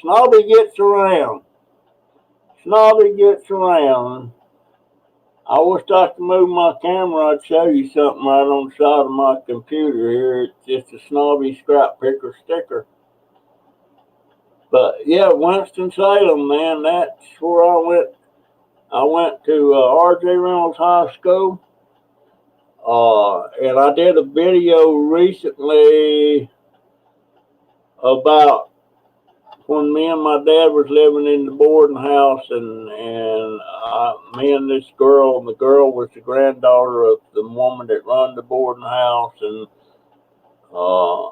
Snobby gets around. Snobby gets around. I wish I could move my camera. I'd show you something right on the side of my computer here. It's just a snobby scrap picker sticker. But yeah, Winston-Salem, man, that's where I went. I went to R.J. Reynolds High School. And I did a video recently about when me and my dad was living in the boarding house, and me and this girl, and the girl was the granddaughter of the woman that run the boarding house, and uh,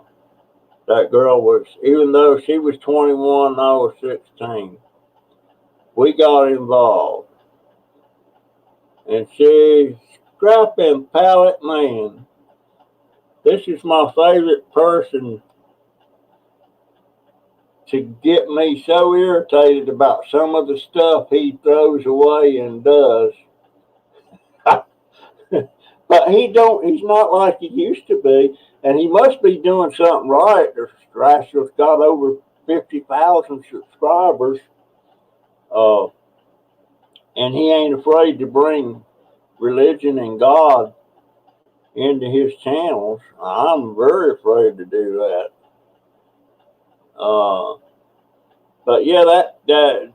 that girl was, even though she was 21 and I was 16, we got involved, and she's scrapping pallet man. This is my favorite person to get me so irritated about some of the stuff he throws away and does. But he's not like he used to be, and he must be doing something right. The Strasser's got over 50,000 subscribers, uh, and he ain't afraid to bring religion and God into his channels. I'm very afraid to do that. But yeah, that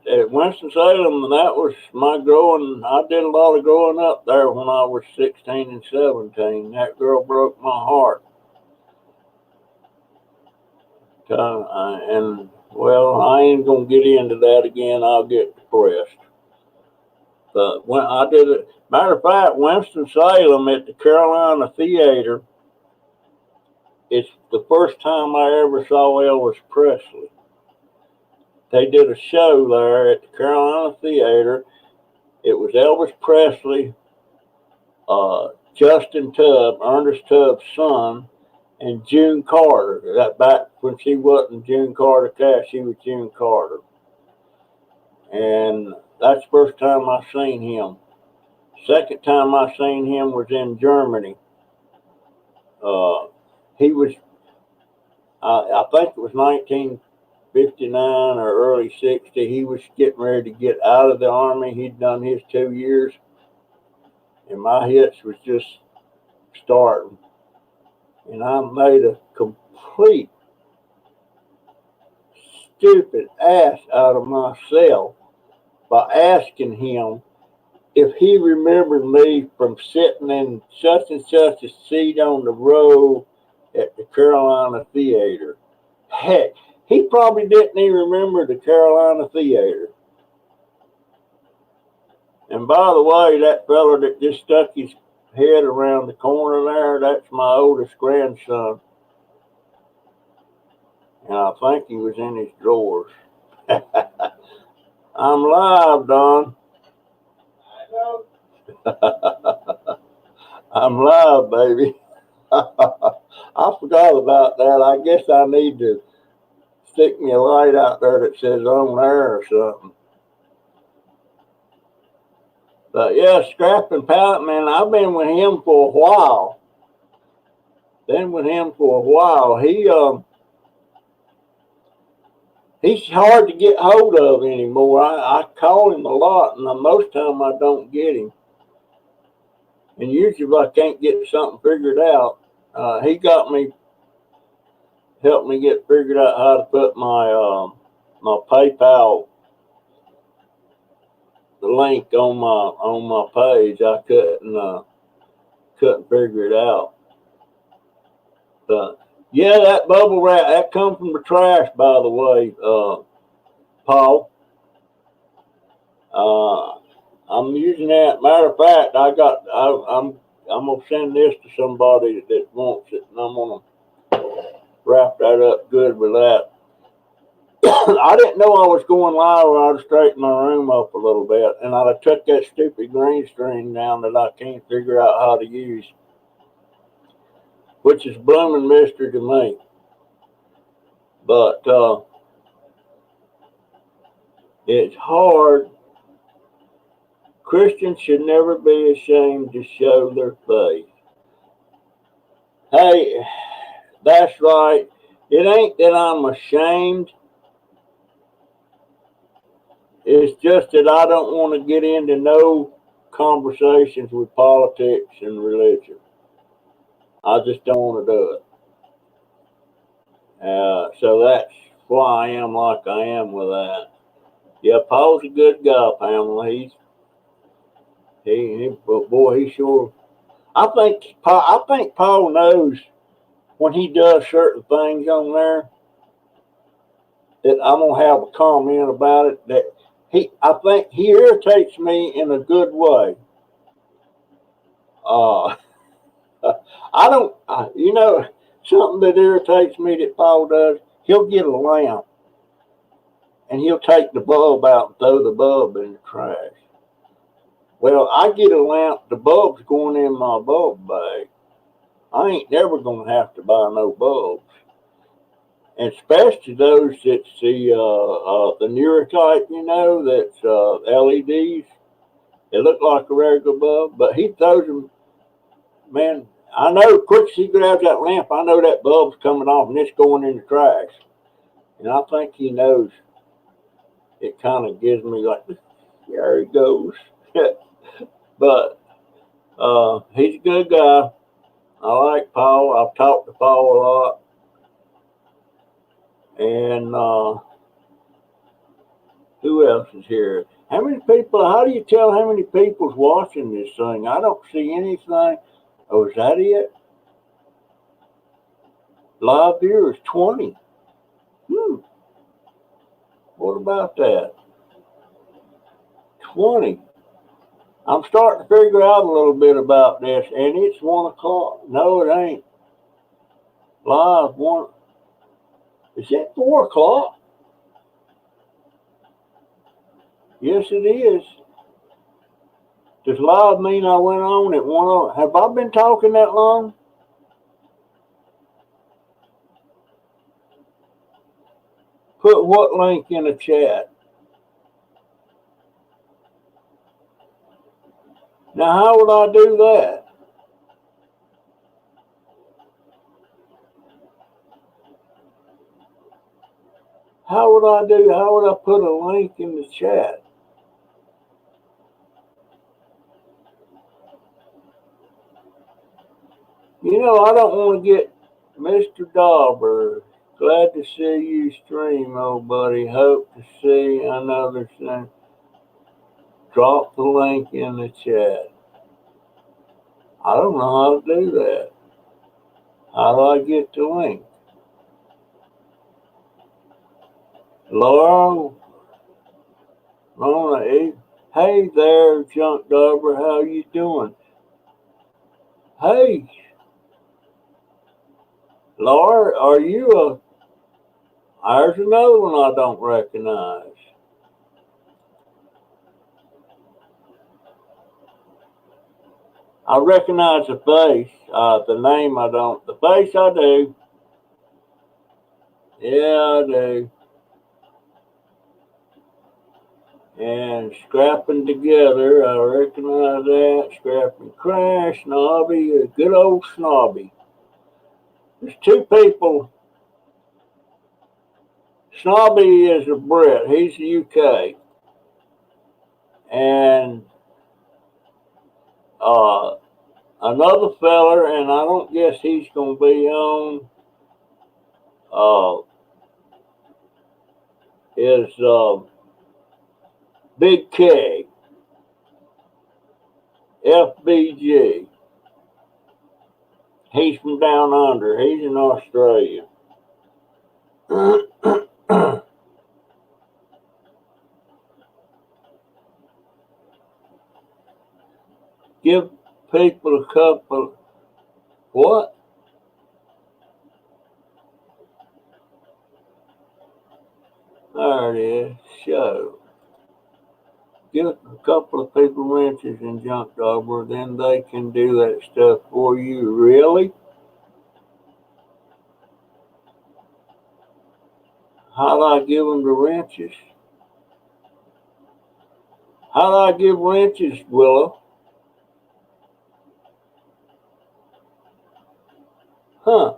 at Winston-Salem, that was my growing. I did a lot of growing up there when I was 16 and 17. That girl broke my heart. And well, I ain't gonna get into that again. I'll get depressed. But when I did it, matter of fact, Winston-Salem at the Carolina Theater, it's the first time I ever saw Elvis Presley. They did a show there at the Carolina Theater. It was Elvis Presley, Justin Tubb, Ernest Tubb's son, and June Carter. That back when she wasn't June Carter Cash, she was June Carter. And that's the first time I seen him. Second time I seen him was in Germany. He was, I think it was 1959 or early 60. He was getting ready to get out of the army. He'd done his 2 years, and my hits was just starting. And I made a complete stupid ass out of myself by asking him if he remembered me from sitting in such and such a seat on the row at the Carolina Theater. Heck, he probably didn't even remember the Carolina Theater. And by the way, that fella that just stuck his head around the corner there, that's my oldest grandson. And I think he was in his drawers. I'm live, Don. I'm live, baby. I forgot about that. I guess I need to stick me a light out there that says on air or something. But yeah, Scrapping Pallet Man, I've been with him for a while. He's hard to get hold of anymore. I call him a lot, and most time I don't get him. And usually if I can't get something figured out, he helped me get figured out how to put my PayPal the link on my page. I couldn't figure it out. But yeah, that bubble wrap that come from the trash, by the way, Paul. I'm using that. Matter of fact, I'm gonna send this to somebody that wants it, and I'm gonna wrap that up good with that. I didn't know I was going live, or I'd straighten my room up a little bit, and I'd have took that stupid green screen down that I can't figure out how to use, which is blooming mystery to me. But it's hard. Christians should never be ashamed to show their faith. Hey, that's right. It ain't that I'm ashamed. It's just that I don't want to get into no conversations with politics and religion. I just don't want to do it. So that's why I am like I am with that. Yeah, Paul's a good guy, Pamela. But boy, he sure. I think Paul knows when he does certain things on there that I'm gonna have a comment about it. That I think he irritates me in a good way. Uh, I don't, something that irritates me that Paul does. He'll get a lamp and he'll take the bulb out and throw the bulb in the trash. Well, I get a lamp, the bulb's going in my bulb bag. I ain't never gonna have to buy no bulbs, and especially those that's the newer type, that's LEDs. They look like a regular bulb, but he throws them. Man, I know. Quick as he grabs that lamp, I know that bulb's coming off and it's going in the trash. And I think he knows. It kind of gives me like, there he goes. But he's a good guy. I like Paul. I've talked to Paul a lot. And who else is here? How many people? How do you tell how many people's watching this thing? I don't see anything. Oh, is that it? Live viewers 20. What about that? 20. I'm starting to figure out a little bit about this, and it's 1 o'clock. No, it ain't. Live one. Is it 4 o'clock? Yes, it is. Does live mean I went on at 1? Have I been talking that long? Put what link in the chat? Now, how would I do that? How would I put a link in the chat? I don't want to get Mr. Dauber. Glad to see you stream, old buddy. Hope to see another thing. Drop the link in the chat. I don't know how to do that. How do I get the link? Laura, Rona, hey there, Junk Dauber. How you doing? Hey, Laura, are you a... There's another one I don't recognize. I recognize the face. The name I don't. The face I do. Yeah, I do. And Scrapping Together, I recognize that. Scrapping Crash, Snobby, a good old Snobby. There's two people. Snobby is a Brit. He's the UK. And another feller, and I don't guess he's going to be on, is Big K, FBG. He's from down under. He's in Australia. Give people a couple. What? There it is. Show. Give a couple of people wrenches in Junk Dauber, then they can do that stuff for you. Really? How do I give them the wrenches? How do I give wrenches, Willow? Huh.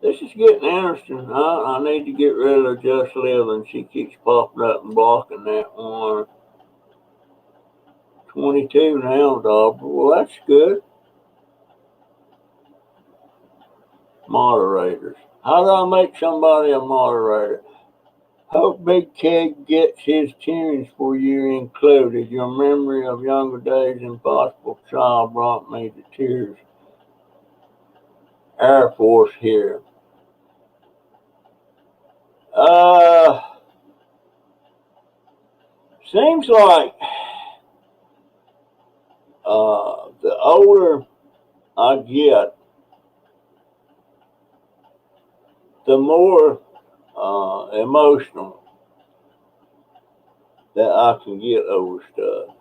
This is getting interesting. I need to get rid of Just Living. She keeps popping up and blocking that one. 22 now, Dauber. Well, that's good. Moderators. How do I make somebody a moderator? Hope Big Keg gets his tunes for you included. Your memory of younger days, impossible child, brought me to tears. Air Force here. Seems like the older I get, the more emotional that I can get over stuff.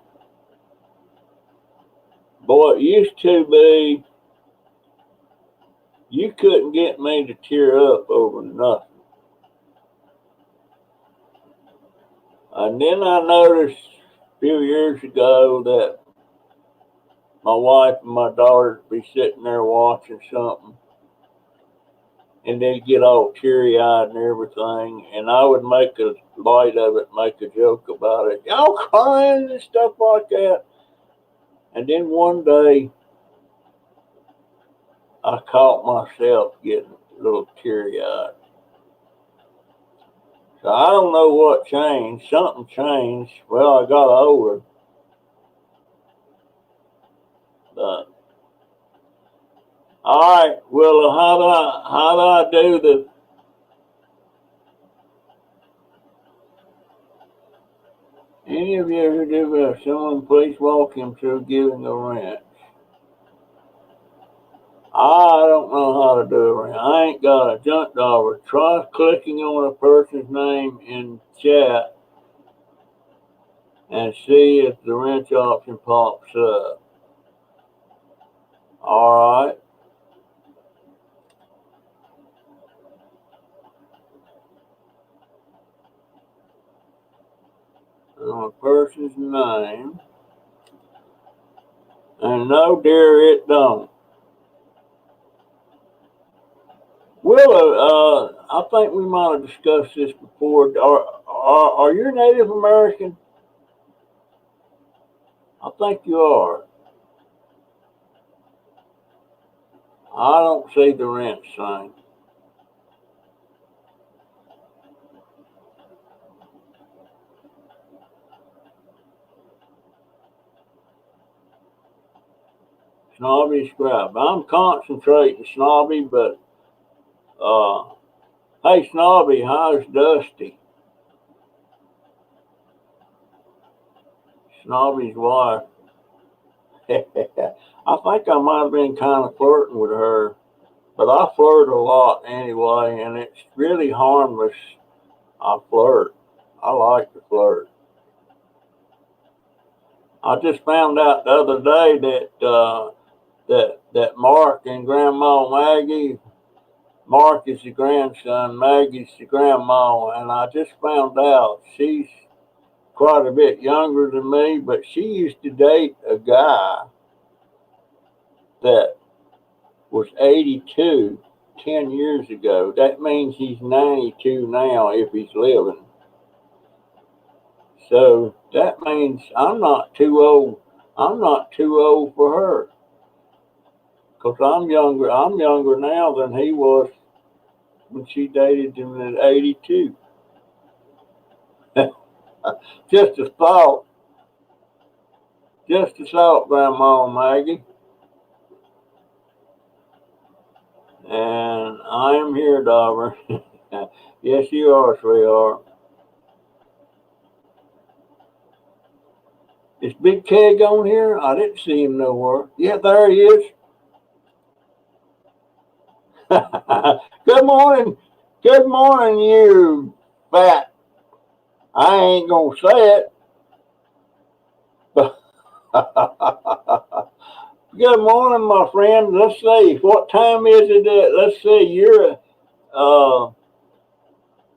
Boy, it used to be you couldn't get me to tear up over nothing. And then I noticed a few years ago that my wife and my daughters would be sitting there watching something, and they'd get all teary-eyed and everything, and I would make a light of it, make a joke about it. Y'all crying and stuff like that. And then one day, I caught myself getting a little teary-eyed. So I don't know what changed. Something changed. Well, I got older. But all right, well, how do I do the? Any of you ever do that? Someone please walk him through giving a rent. I don't know how to do a rent. I ain't got a junk dollar. Try clicking on a person's name in chat and see if the wrench option pops up. All right. On a person's name. And no, dear, it don't. Willow, I think we might have discussed this before. Are you Native American? I think you are. I don't see the rent sign. Snobby Scribe. I'm concentrating, Snobby, but hey, Snobby, how's Dusty? Snobby's wife. I think I might have been kind of flirting with her, but I flirt a lot anyway, and it's really harmless. I flirt. I like to flirt. I just found out the other day that Mark and Grandma Maggie, Mark is the grandson, Maggie's the grandma, and I just found out she's quite a bit younger than me, but she used to date a guy that was 82 10 years ago. That means he's 92 now if he's living. So that means I'm not too old. I'm not too old for her. Because I'm younger. I'm younger now than he was when she dated him at 82. Just a thought. Just a thought, Grandma Maggie. And I am here, Dauber. Yes, you are, sweetheart. Is Big Keg on here? I didn't see him nowhere. Yeah, there he is. Good morning. Good morning, you fat. I ain't gonna say it. Good morning, my friend. Let's see. What time is it? Let's see. You're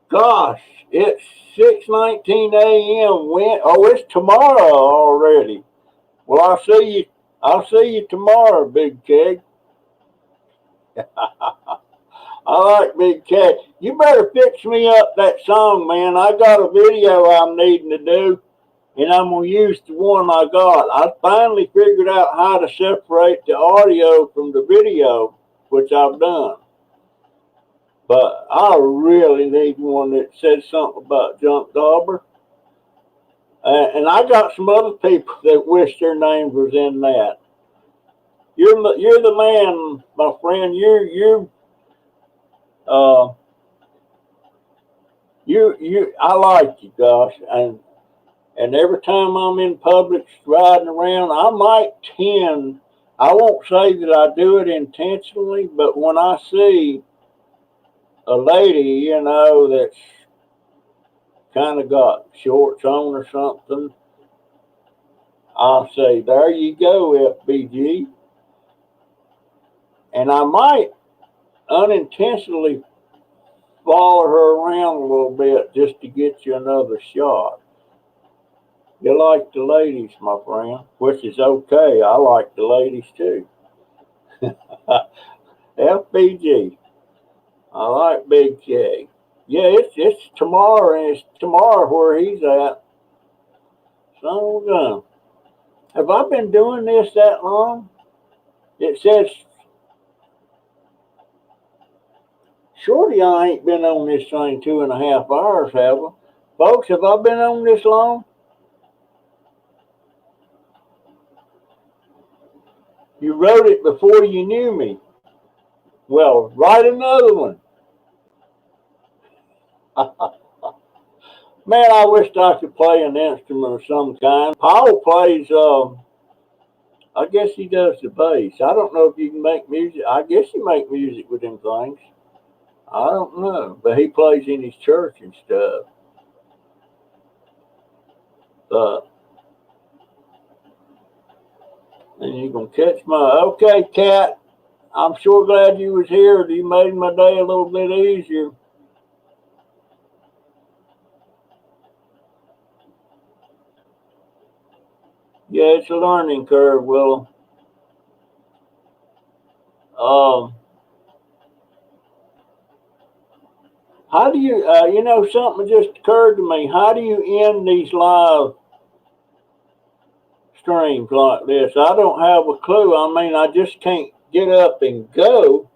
gosh, it's 6:19 a.m. When? Oh, it's tomorrow already. Well, I'll see you. I'll see you tomorrow, Big Keg. I like Big Keg. You better fix me up that song, man. I got a video I'm needing to do, and I'm going to use the one I got. I finally figured out how to separate the audio from the video, which I've done. But I really need one that says something about Junk Dauber. And I got some other people that wish their names was in that. You're the man, my friend. I like you, gosh, and every time I'm in public riding around, I might tend. I won't say that I do it intentionally, but when I see a lady, that's kind of got shorts on or something, I'll say, "There you go, FBG," and I might unintentionally follow her around a little bit just to get you another shot. You like the ladies, my friend, which is okay. I like the ladies too. FBG. I like Big K. Yeah, it's tomorrow, and it's tomorrow where he's at. Son of a gun. Have I been doing this that long? It says, surely I ain't been on this thing 2.5 hours, have I? Folks, have I been on this long? You wrote it before you knew me. Well, write another one. Man, I wished I could play an instrument of some kind. Paul plays, I guess he does the bass. I don't know if you can make music. I guess you make music with them things. I don't know. But he plays in his church and stuff. But, and you can catch my, okay, Cat. I'm sure glad you was here. You made my day a little bit easier. Yeah, it's a learning curve, Will. How do you, something just occurred to me. How do you end these live streams like this? I don't have a clue. I mean, I just can't get up and go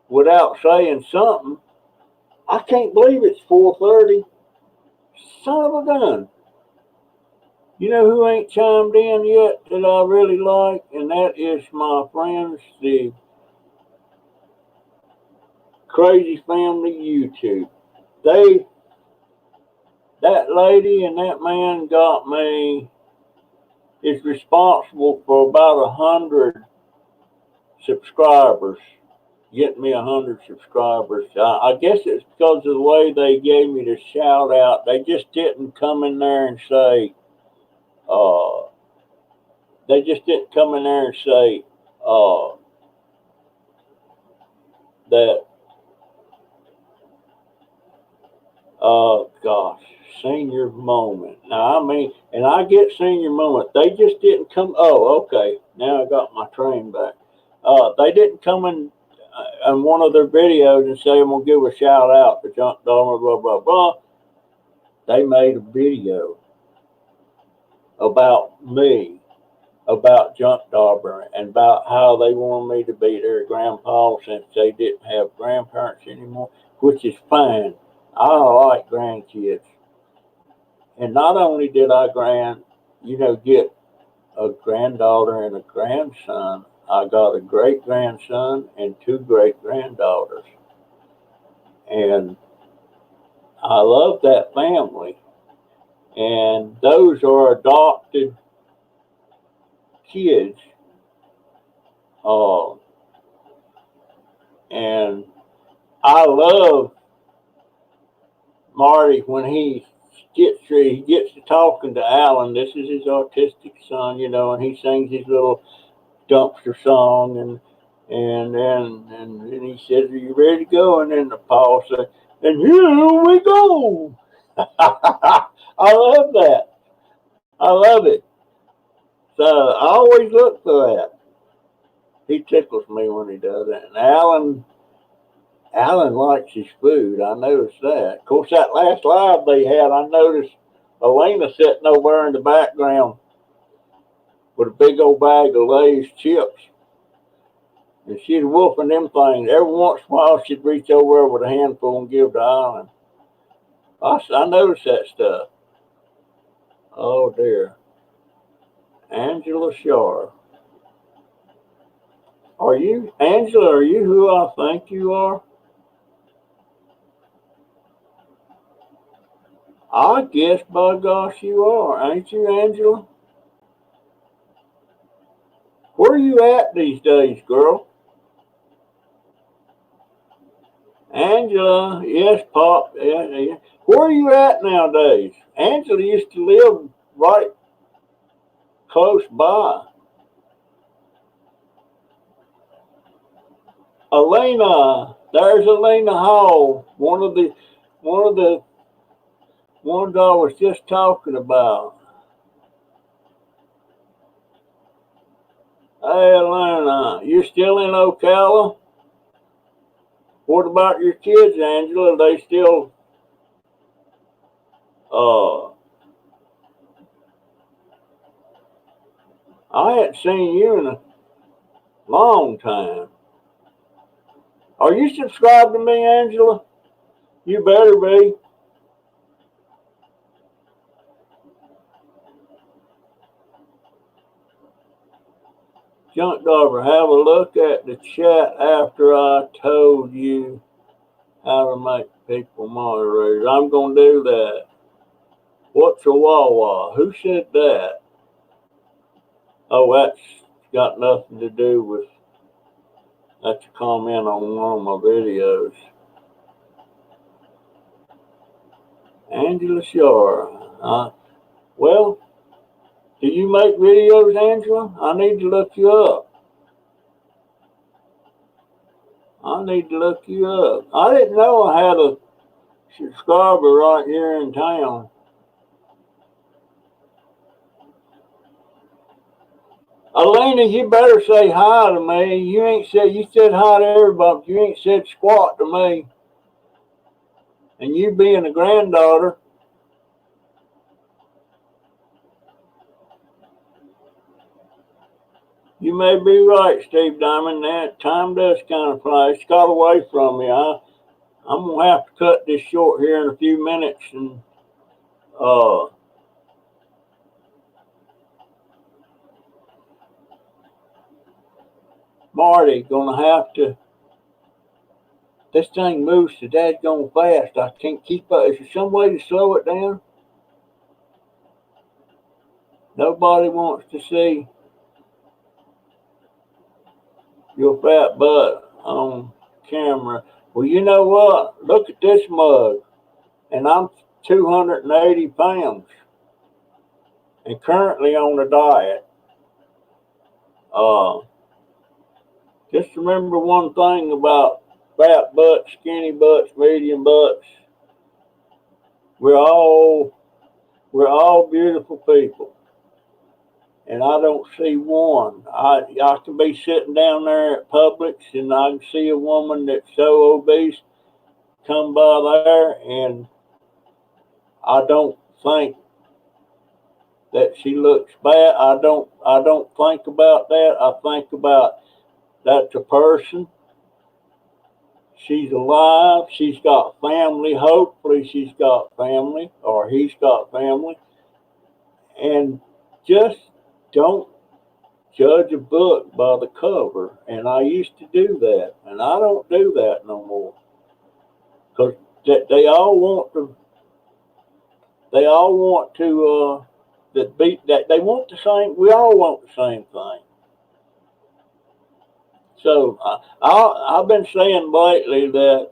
without saying something. I can't believe it's 4:30. Son of a gun. You know who ain't chimed in yet that I really like? And that is my friends, the Crazy Family YouTube. That lady and that man is responsible for about 100 subscribers, getting me 100 subscribers. I guess it's because of the way they gave me the shout out. They just didn't come in there and say, uh, they just didn't come in there and say that, gosh, senior moment. Now, I mean, and I get senior moment. They just didn't come. Oh, okay. Now I got my train back. They didn't come in one of their videos and say, I'm going to give a shout out to Junk Dauber, blah, blah, blah. They made a video about me, about Junk Dauber, and about how they wanted me to be their grandpa since they didn't have grandparents anymore, which is fine. I like grandkids. And not only did I get a granddaughter and a grandson, I got a great grandson and 2 great granddaughters. And I love that family. And those are adopted kids. And I love Marty when he gets to talking to Alan. This is his autistic son, and he sings his little dumpster song, and then he says, "Are you ready to go?" And then the Paul says, "And here we go." I love that. I love it. So I always look for that. He tickles me when he does it. And Alan likes his food. I noticed that. Of course, that last live they had, I noticed Elena sitting over there in the background with a big old bag of Lay's chips. And she's wolfing them things. Every once in a while, she'd reach over there with a handful and give to Island. I noticed that stuff. Oh, dear. Angela Shar. Are you, Angela, are you who I think you are? I guess, by gosh, you are. Ain't you, Angela? Where are you at these days, girl? Angela, yes, Pop. Yeah, yeah. Where are you at nowadays? Angela used to live right close by. Elena, there's Elena Hall, one of the ones I was just talking about. Hey, Elena, you still in Ocala? What about your kids, Angela? Are they still uh I hadn't seen you in a long time. Are you subscribed to me, Angela? You better be. Junk Dauber, have a look at the chat after I told you how to make people moderators. I'm going to do that. What's a Wawa? Who said that? Oh, that's got nothing to do with, that's a comment on one of my videos. Angela Shar. Well, do you make videos, Angela? I need to look you up. I need to look you up. I didn't know I had a subscriber right here in town. Elena, you better say hi to me. You said hi to everybody, but you ain't said squat to me. And you being a granddaughter, you may be right, Steve Diamond. That time does kind of fly. It's got away from me. I'm gonna have to cut this short here in a few minutes, and uh, Marty gonna have to. This thing moves so dadgone fast. I can't keep up. Is there some way to slow it down? Nobody wants to see your fat butt on camera. Well, you know what? Look at this mug. And I'm 280 pounds and currently on a diet. Uh, just remember one thing about fat butts, skinny butts, medium butts. We're all beautiful people. And I don't see one. I can be sitting down there at Publix and I can see a woman that's so obese come by there, and I don't think that she looks bad. I don't think about that. I think about that's a person. She's alive. She's got family. Hopefully she's got family or he's got family. And just don't judge a book by the cover. And I used to do that, and I don't do that no more. Because they all want to. They all want to. That they want the same. We all want the same thing. So I've been saying lately that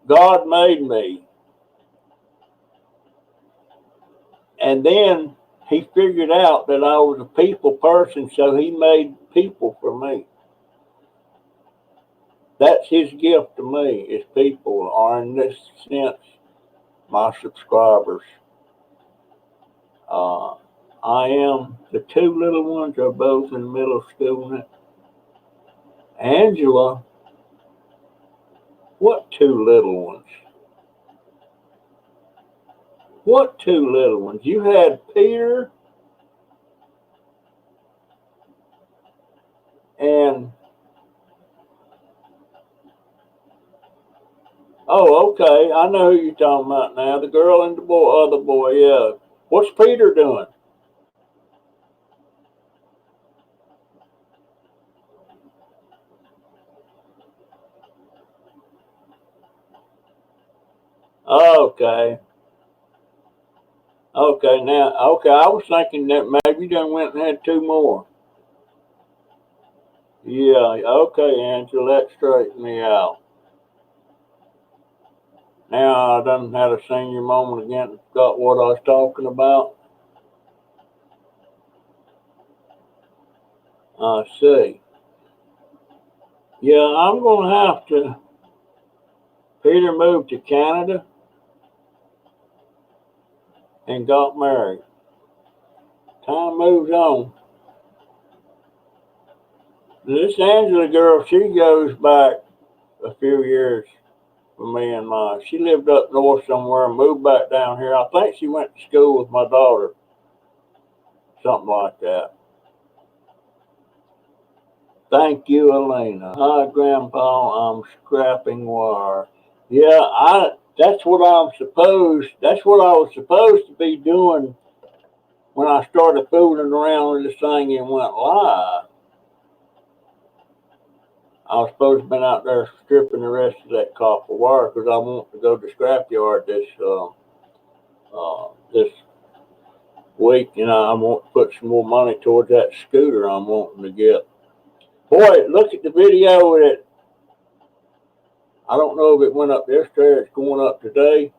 God made me, and then He figured out that I was a people person, so He made people for me. That's His gift to me. Is people, or in this sense, my subscribers. Uh, I am the two little ones are both in middle school now. Angela, what two little ones? What two little ones? You had Peter and oh, okay. I know who you're talking about now. The girl and the boy, other boy. Yeah. What's Peter doing? Okay. Okay. Now, okay. I was thinking that maybe you done went and had two more. Yeah. Okay, Angela. That straightened me out. Now I done had a senior moment again. Forgot what I was talking about. I see. Yeah, I'm gonna have to. Peter moved to Canada and got married. Time moves on. This Angela girl, she goes back a few years for me and mine. She lived up north somewhere and moved back down here. I think she went to school with my daughter, something like that. Thank you, Elena. Hi, Grandpa. I'm scrapping wire. Yeah, That's what I'm supposed. That's what I was supposed to be doing when I started fooling around with this thing and went live. I was supposed to have been out there stripping the rest of that copper wire because I want to go to scrapyard this week, and I want to put some more money towards that scooter I'm wanting to get. Boy, look at the video of it. I don't know if it went up yesterday or it's going up today.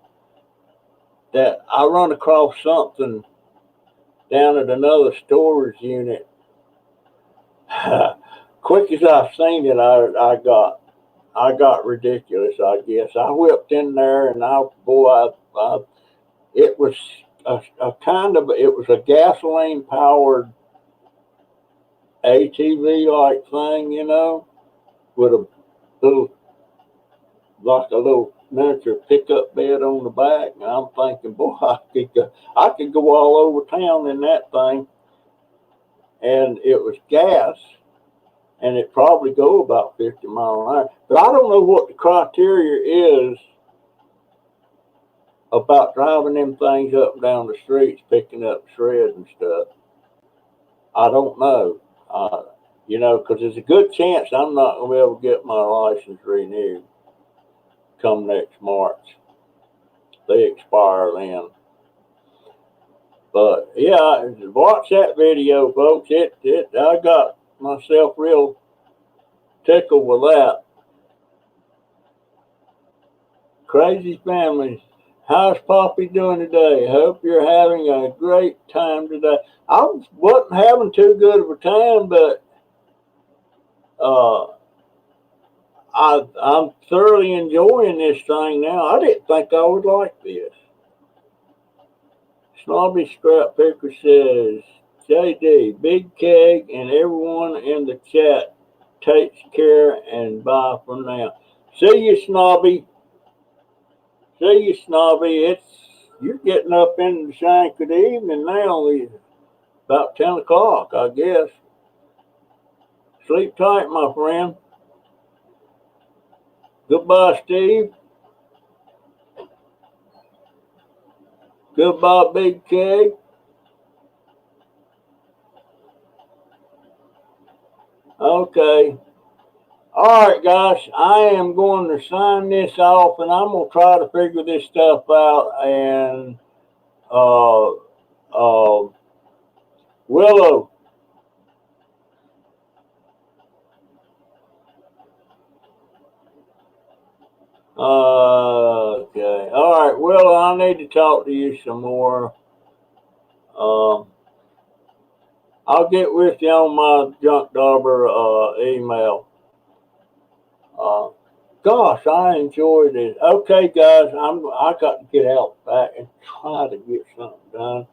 That I run across something down at another storage unit. Quick as I've seen it, I got ridiculous. I guess I whipped in there, and it was a kind of it was a gasoline powered ATV like thing, with a little like a little miniature pickup bed on the back. And I'm thinking, boy, I could go all over town in that thing. And it was gas, and it probably go about 50 miles an hour. But I don't know what the criteria is about driving them things up and down the streets, picking up shreds and stuff. I don't know. Because there's a good chance I'm not going to be able to get my license renewed come next March. They expire then. But yeah, watch that video, folks. I got myself real tickled with that. Crazy family. How's Poppy doing today? Hope you're having a great time today. I wasn't having too good of a time, but uh, I'm thoroughly enjoying this thing now. I didn't think I would like this. Snobby Scrap Picker says, JD, Big Keg, and everyone in the chat takes care and bye for now. See you, Snobby. See you, Snobby. You're getting up in the shank of the evening now. It's about 10 o'clock, I guess. Sleep tight, my friend. Goodbye, Steve. Goodbye, Big Keg. Okay. All right, guys, I am going to sign this off, and I'm going to try to figure this stuff out. And uh, uh, Willow, okay. All right, Willow, I need to talk to you some more. Uh, I'll get with you on my junk dauber email. Uh, Gosh, I enjoyed it. Okay, guys, I got to get out back and try to get something done.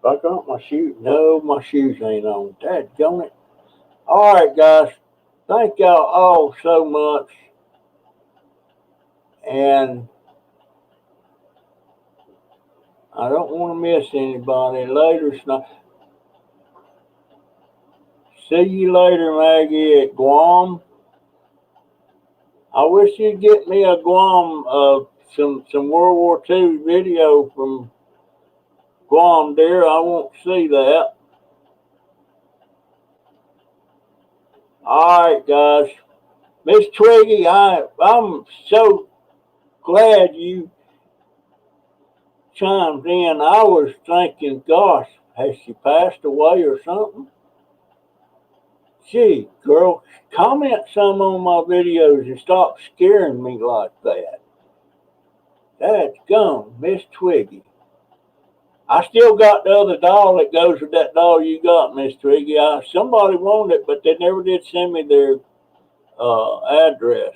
I got my shoes. No, my shoes ain't on. Dadgummit. It. All right, guys. Thank y'all all so much. And I don't want to miss anybody. Later, see you later, Maggie, at Guam. I wish you'd get me a Guam, some World War II video from Guam, dear. I won't see that. All right, guys. Miss Twiggy, I'm so glad you chimed in. I was thinking, gosh, has she passed away or something? Gee, girl, comment some on my videos and stop scaring me like that. That's gone, Miss Twiggy. I still got the other doll that goes with that doll you got, Miss Twiggy. Somebody wanted it, but they never did send me their address.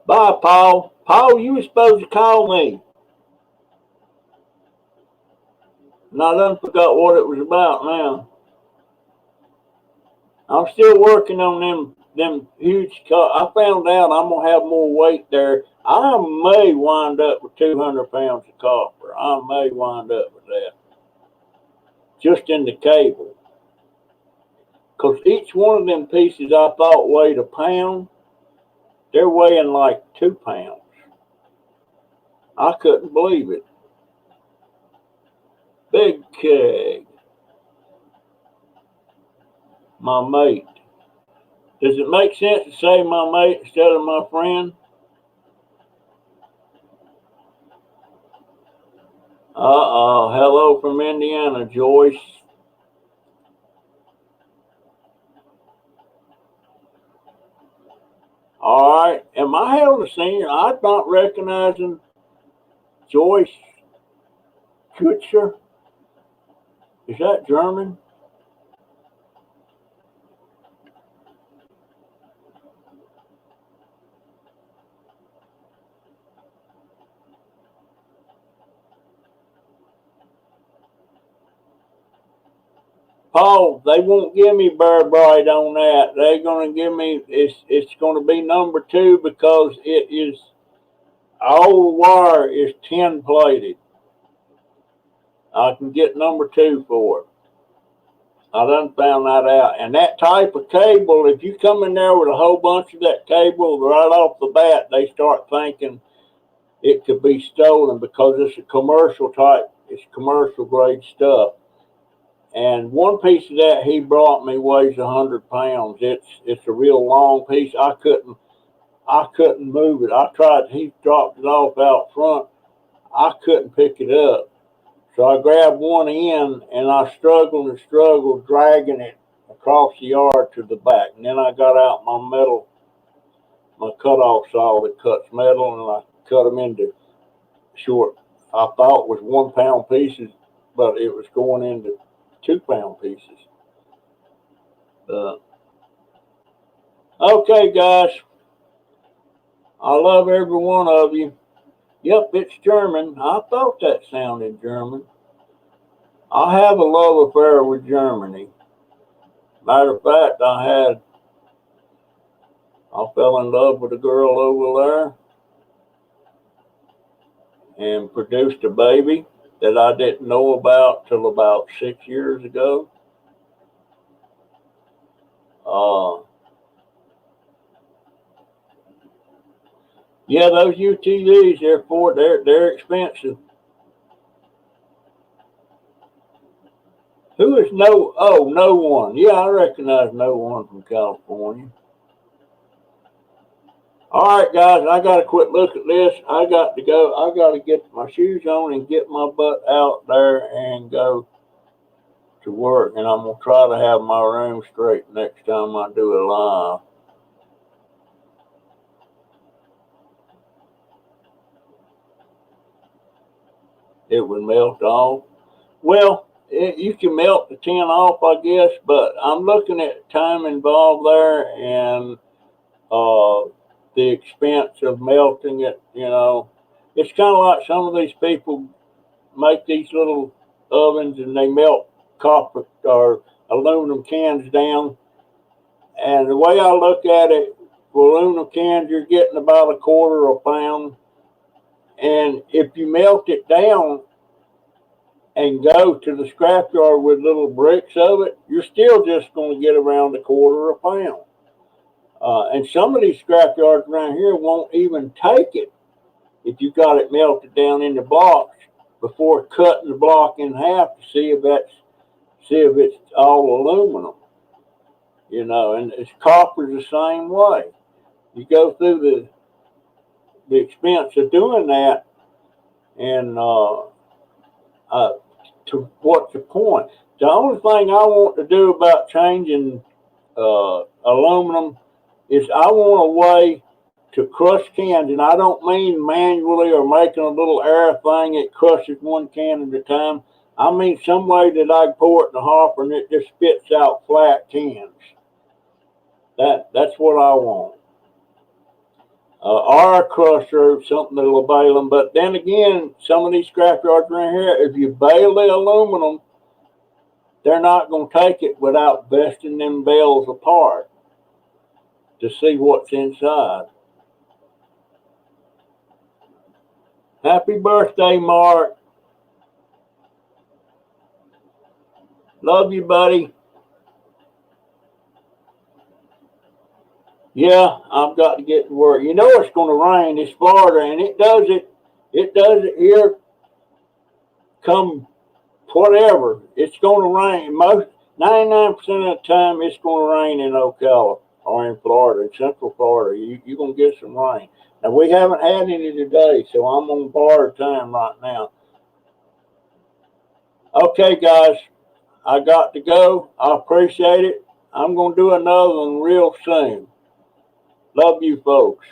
Bye, Paul. Paul, you were supposed to call me. And I done forgot what it was about now. I'm still working on them huge I found out I'm gonna have more weight there. I may wind up with 200 pounds of copper. I may wind up with that. Just in the cable. Because each one of them pieces I thought weighed a pound, they're weighing like 2 pounds. I couldn't believe it. Big Keg. My mate. Does it make sense to say my mate instead of my friend? Hello from Indiana, Joyce. All right. Am I held a senior? I'm not recognizing Joyce Kutcher. Is that German? Paul, they won't give me Bear Bright on that. They're gonna give me it's gonna be number 2 because it is all the wire is 10 plated. I can get number 2 for it. I done found that out. And that type of cable, if you come in there with a whole bunch of that cable right off the bat, they start thinking it could be stolen because it's a commercial type, it's commercial grade stuff. And one piece of that he brought me weighs 100 pounds. It's a real long piece. I couldn't move it. I tried. He dropped it off out front. I couldn't pick it up. So I grabbed one end and I struggled and struggled, dragging it across the yard to the back. And then I got out my cutoff saw that cuts metal, and I cut them into short, I thought was 1 pound pieces, but it was going into 2 pound pieces. Okay, guys. I love every one of you. Yep, it's German. I thought that sounded German. I have a love affair with Germany. Matter of fact, I fell in love with a girl over there and produced a baby that I didn't know about till about 6 years ago. Yeah, those UTVs, they're expensive. Who is No One? Yeah, I recognize No One from California. All right, guys, I got to quit look at this. I got to go. I got to get my shoes on and get my butt out there and go to work. And I'm going to try to have my room straight next time I do a live. It would melt off. Well, you can melt the tin off, I guess, but I'm looking at time involved there and the expense of melting it. It's kind of like some of these people make these little ovens and they melt copper or aluminum cans down. And the way I look at it, for aluminum cans, you're getting about a quarter of a pound. And if you melt it down and go to the scrapyard with little bricks of it, you're still just going to get around a quarter a pound. And some of these scrapyards around here won't even take it if you got it melted down into blocks before cutting the block in half to see if it's all aluminum. You know, and it's copper's the same way. You go through the expense of doing that, and to what's the point? The only thing I want to do about changing aluminum is I want a way to crush cans, and I don't mean manually or making a little air thing that crushes one can at a time. I mean some way that I can pour it in the hopper and it just spits out flat cans. That's what I want. Or a crusher, something that'll bale them. But then again, some of these scrapyards around here, if you bale the aluminum, they're not going to take it without besting them bales apart to see what's inside. Happy birthday, Mark. Love you, buddy. Yeah, I've got to get to work. You know it's going to rain. It's Florida, and it does it here come whatever. It's going to rain. 99% of the time, it's going to rain in Ocala or in Florida, in Central Florida. You're going to get some rain. Now, we haven't had any today, so I'm on borrowed time right now. Okay, guys, I got to go. I appreciate it. I'm going to do another one real soon. Love you folks.